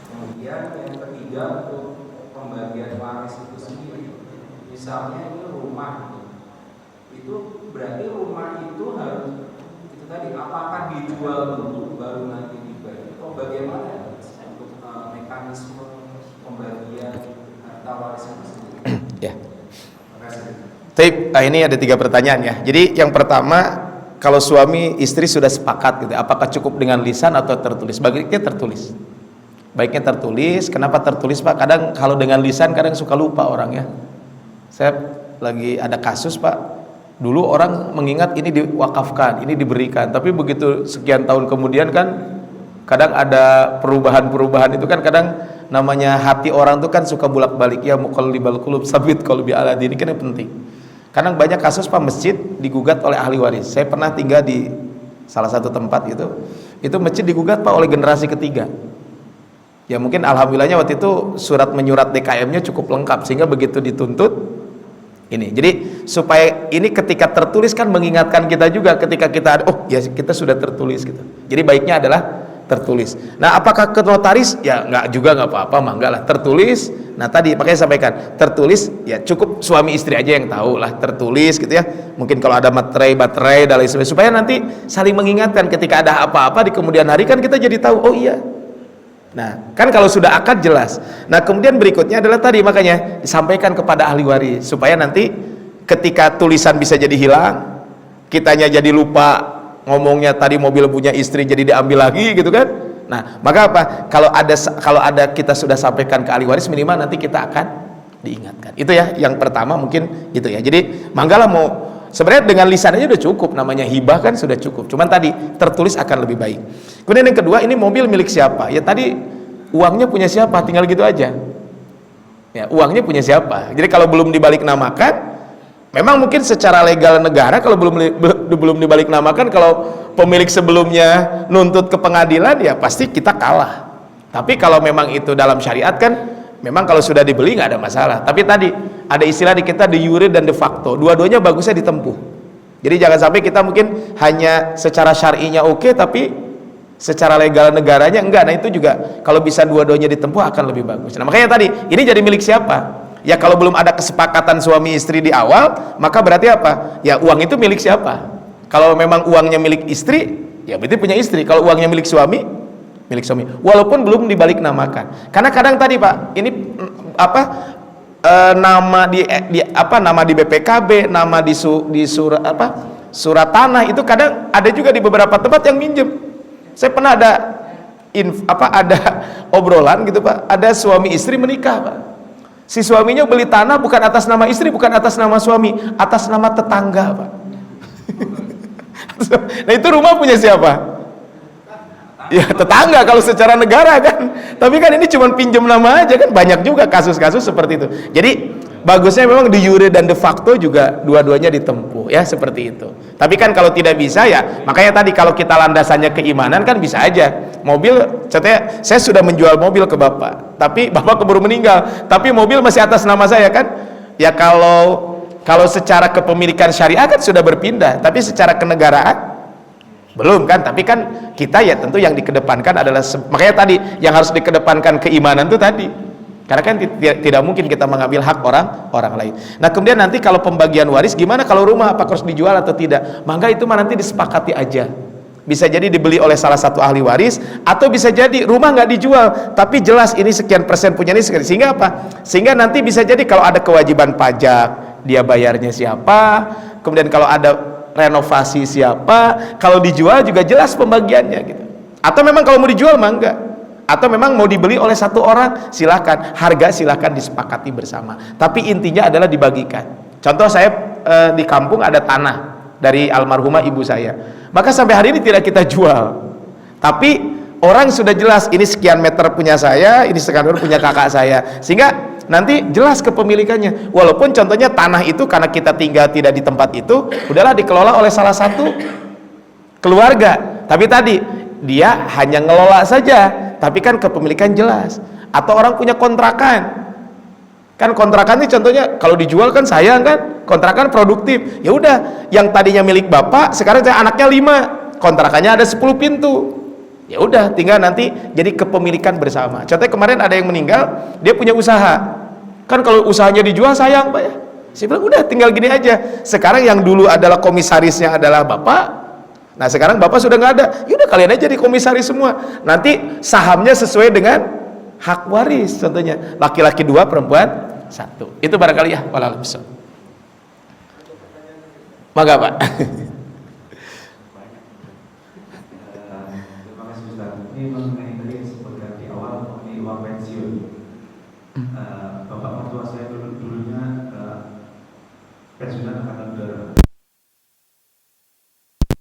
S4: Kemudian yang ketiga untuk pembagian waris itu sendiri, misalnya ini rumah, itu berarti rumah itu harus itu tadi apakah dijual dulu baru nanti dibagi atau bagaimana ya untuk mekanisme pembagian harta waris itu sendiri?
S2: Ya. Ini ada 3 pertanyaan ya. Jadi yang pertama, kalau suami istri sudah sepakat gitu, apakah cukup dengan lisan atau tertulis? Baiknya tertulis. Baiknya tertulis. Kenapa tertulis, Pak? Kadang kalau dengan lisan kadang suka lupa orang ya. Saya lagi ada kasus, Pak. Dulu orang mengingat ini diwakafkan, ini diberikan, tapi begitu sekian tahun kemudian kan kadang ada perubahan-perubahan itu kan kadang namanya hati orang itu kan suka bolak-balik ya, muqallibal qulub sabit qalbi ala dini, kan yang penting. Kadang banyak kasus Pak, masjid digugat oleh ahli waris. Saya pernah tinggal di salah satu tempat itu masjid digugat Pak oleh generasi ketiga. Ya mungkin alhamdulillahnya waktu itu surat menyurat DKM-nya cukup lengkap sehingga begitu dituntut ini. Jadi supaya ini ketika tertulis kan mengingatkan kita juga ketika kita oh ya kita sudah tertulis gitu. Jadi baiknya adalah tertulis. Nah apakah ke notaris? Ya nggak apa-apa, enggak lah, tertulis. Nah tadi makanya sampaikan tertulis ya, cukup suami istri aja yang tahu lah, tertulis gitu ya. Mungkin kalau ada baterai dan lain sebagainya, supaya nanti saling mengingatkan ketika ada apa-apa di kemudian hari kan kita jadi tahu oh iya. Nah kan kalau sudah akad jelas. Nah kemudian berikutnya adalah tadi makanya disampaikan kepada ahli waris supaya nanti ketika tulisan bisa jadi hilang, kitanya jadi lupa ngomongnya tadi mobil punya istri jadi diambil lagi gitu kan. Nah maka apa, kalau ada kita sudah sampaikan ke ahli waris, minimal nanti kita akan diingatkan. Itu ya yang pertama mungkin gitu ya. Jadi manggalah mau sebenarnya dengan lisan aja udah cukup, namanya hibah kan sudah cukup, cuman tadi tertulis akan lebih baik. Kemudian yang kedua, ini mobil milik siapa? Ya tadi uangnya punya siapa, tinggal gitu aja ya, uangnya punya siapa. Jadi kalau belum dibalik namakan, memang mungkin secara legal negara kalau belum dibalik namakan, kalau pemilik sebelumnya nuntut ke pengadilan ya pasti kita kalah. Tapi kalau memang itu dalam syariat kan memang kalau sudah dibeli nggak ada masalah. Tapi tadi ada istilah di kita de jure dan de facto, dua-duanya bagusnya ditempuh. Jadi jangan sampai kita mungkin hanya secara syar'inya oke, tapi secara legal negaranya enggak. Nah itu juga kalau bisa dua-duanya ditempuh akan lebih bagus. Nah makanya tadi ini jadi milik siapa? Ya kalau belum ada kesepakatan suami istri di awal, maka berarti apa? Ya uang itu milik siapa? Kalau memang uangnya milik istri, ya berarti punya istri. Kalau uangnya milik suami, milik suami. Walaupun belum dibalik namakan. Karena kadang tadi Pak, ini nama nama di BPKB, nama di surat surat tanah itu kadang ada juga di beberapa tempat yang minjem. Saya pernah ada obrolan gitu Pak, ada suami istri menikah Pak. Si suaminya beli tanah bukan atas nama istri, bukan atas nama suami, atas nama tetangga Pak. Nah itu rumah punya siapa? Ya tetangga kalau secara negara kan. Tapi kan ini cuma pinjam nama aja kan, banyak juga kasus-kasus seperti itu. Jadi bagusnya memang de jure dan de facto juga dua-duanya ditempuh ya, seperti itu. Tapi kan kalau tidak bisa ya, makanya tadi kalau kita landasannya keimanan kan bisa aja. Mobil, contohnya saya sudah menjual mobil ke Bapak, tapi Bapak keburu meninggal, tapi mobil masih atas nama saya kan. Ya kalau secara kepemilikan syariah kan sudah berpindah, tapi secara kenegaraan belum kan. Tapi kan kita ya tentu yang dikedepankan adalah, makanya tadi yang harus dikedepankan keimanan itu tadi, karena kan tidak mungkin kita mengambil hak orang lain. Nah kemudian nanti kalau pembagian waris gimana, kalau rumah apakah harus dijual atau tidak, maka itu mah nanti disepakati aja. Bisa jadi dibeli oleh salah satu ahli waris, atau bisa jadi rumah nggak dijual tapi jelas ini sekian persen punya ini, sehingga apa, sehingga nanti bisa jadi kalau ada kewajiban pajak dia bayarnya siapa, kemudian kalau ada renovasi siapa, kalau dijual juga jelas pembagiannya gitu. Atau memang kalau mau dijual mah enggak, atau memang mau dibeli oleh satu orang, silakan, harga silakan disepakati bersama, tapi intinya adalah dibagikan. Contoh saya di kampung ada tanah dari almarhumah ibu saya, maka sampai hari ini tidak kita jual, tapi orang sudah jelas ini sekian meter punya saya, ini sekian meter punya kakak saya, sehingga nanti jelas kepemilikannya. Walaupun contohnya tanah itu karena kita tinggal tidak di tempat itu, udahlah dikelola oleh salah satu keluarga. Tapi tadi dia hanya ngelola saja, tapi kan kepemilikan jelas. Atau orang punya kontrakan. Kan kontrakan ini contohnya kalau dijual kan sayang kan, kontrakan produktif. Ya udah, yang tadinya milik bapak sekarang anaknya 5, kontrakannya ada 10 pintu. Ya udah, tinggal nanti jadi kepemilikan bersama. Contohnya kemarin ada yang meninggal, dia punya usaha. Kan kalau usahanya dijual sayang pak ya. Saya bilang udah tinggal gini aja. Sekarang yang dulu adalah komisarisnya adalah bapak. Nah sekarang bapak sudah nggak ada. Ya udah kalian aja jadi komisaris semua. Nanti sahamnya sesuai dengan hak waris. Contohnya laki-laki 2, perempuan 1. Itu barangkali ya. Wallahu a'lam. Maka pak.
S3: Terima kasih Ustaz. Ini mengenai tadi yang disebutkan di awal mengenai uang pensiun. Bapak mertua saya dulunya pensiunan karena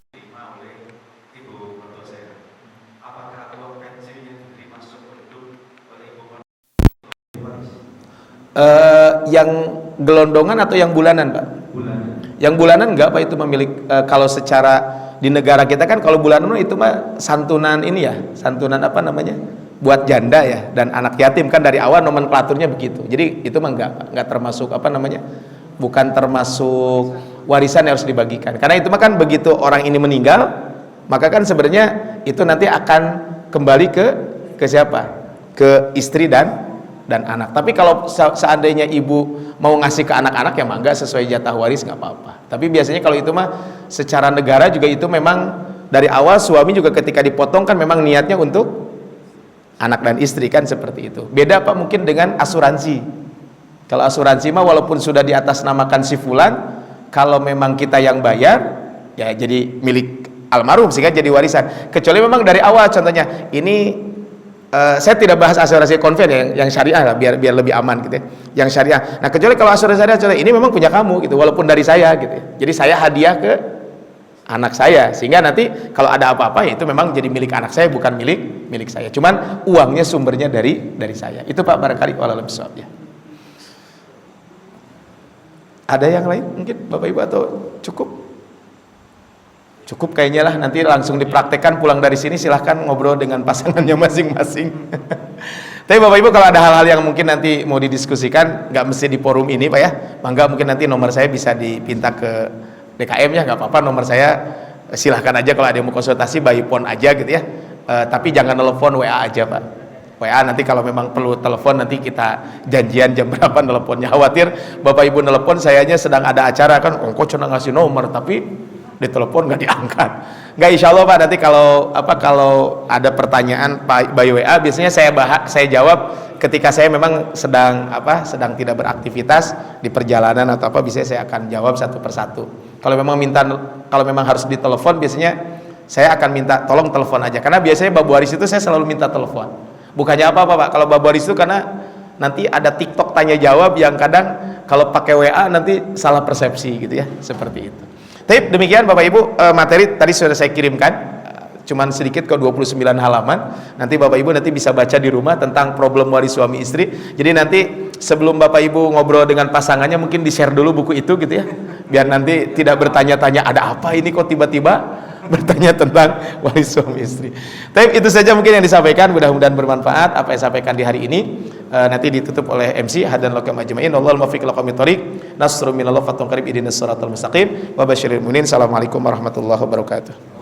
S3: diterima oleh ibu mertua saya. Apakah uang pensiun yang dimasuk untuk oleh ibu mertua
S2: Yang gelondongan atau yang bulanan pak?
S3: bulanan?
S2: Yang bulanan enggak pak, itu memiliki kalau secara di negara kita kan kalau bulanan itu mah santunan ini ya, santunan apa namanya, buat janda ya dan anak yatim kan dari awal nomenklaturnya begitu. Jadi itu mah enggak termasuk apa namanya, bukan termasuk warisan yang harus dibagikan. Karena itu mah kan begitu orang ini meninggal, maka kan sebenarnya itu nanti akan kembali ke siapa? Ke istri dan anak. Tapi kalau seandainya ibu mau ngasih ke anak-anak ya mangga sesuai jatah waris nggak apa-apa. Tapi biasanya kalau itu mah secara negara juga itu memang dari awal suami juga ketika dipotong kan memang niatnya untuk anak dan istri kan seperti itu. Beda pak mungkin dengan asuransi. Kalau asuransi mah walaupun sudah diatasnamakan si fulan, kalau memang kita yang bayar ya jadi milik almarhum sehingga jadi warisan. Kecuali memang dari awal contohnya ini saya tidak bahas asuransi konven yang syariah lah biar lebih aman gitu ya. Yang syariah. Nah, kecuali kalau asuransi syariah contohnya ini memang punya kamu gitu walaupun dari saya gitu ya. Jadi saya hadiah ke anak saya sehingga nanti kalau ada apa-apa ya itu memang jadi milik anak saya bukan milik saya. Cuman uangnya sumbernya dari saya. Itu Pak barangkali wallahu a'lam ya. Ada yang lain mungkin Bapak Ibu atau cukup? Cukup kayaknya lah, nanti langsung dipraktekkan pulang dari sini silahkan ngobrol dengan pasangannya masing-masing. Tapi Bapak Ibu kalau ada hal-hal yang mungkin nanti mau didiskusikan nggak mesti di forum ini Pak ya, mangga mungkin nanti nomor saya bisa dipinta ke DKM ya, nggak apa-apa, nomor saya silahkan aja kalau ada yang mau konsultasi by phone aja gitu ya. Tapi jangan telepon, WA aja Pak. WA nanti kalau memang perlu telepon nanti kita janjian jam berapa teleponnya. Khawatir Bapak Ibu telepon sayanya sedang ada acara kan, kok cuma ngasih nomor tapi ditelepon nggak diangkat. Nggak, insya Allah Pak, nanti kalau ada pertanyaan by WA biasanya saya jawab ketika saya memang sedang tidak beraktivitas di perjalanan atau apa, biasanya saya akan jawab satu persatu. Kalau memang harus ditelepon biasanya saya akan minta tolong telepon aja, karena biasanya Babu Waris itu saya selalu minta telepon. Bukannya apa Pak, kalau Babu Waris itu karena nanti ada TikTok tanya jawab yang kadang kalau pakai WA nanti salah persepsi gitu ya, seperti itu. Tapi demikian Bapak Ibu, materi tadi sudah saya kirimkan, cuman sedikit ke 29 halaman. Nanti Bapak Ibu nanti bisa baca di rumah tentang problem waris suami istri. Jadi nanti sebelum Bapak Ibu ngobrol dengan pasangannya mungkin di-share dulu buku itu gitu ya. Biar nanti tidak bertanya-tanya ada apa ini kok tiba-tiba bertanya tentang waris suami istri. Tapi itu saja mungkin yang disampaikan, mudah-mudahan bermanfaat apa yang disampaikan di hari ini. Nanti ditutup oleh MC hadan lakum ajmain. Wallahul muwaffiq ila aqwamit thoriq. Nasrun minallah fatun qarib ihdinas siratal mustaqim wa basyiril mu'minin. Assalamualaikum warahmatullahi wabarakatuh.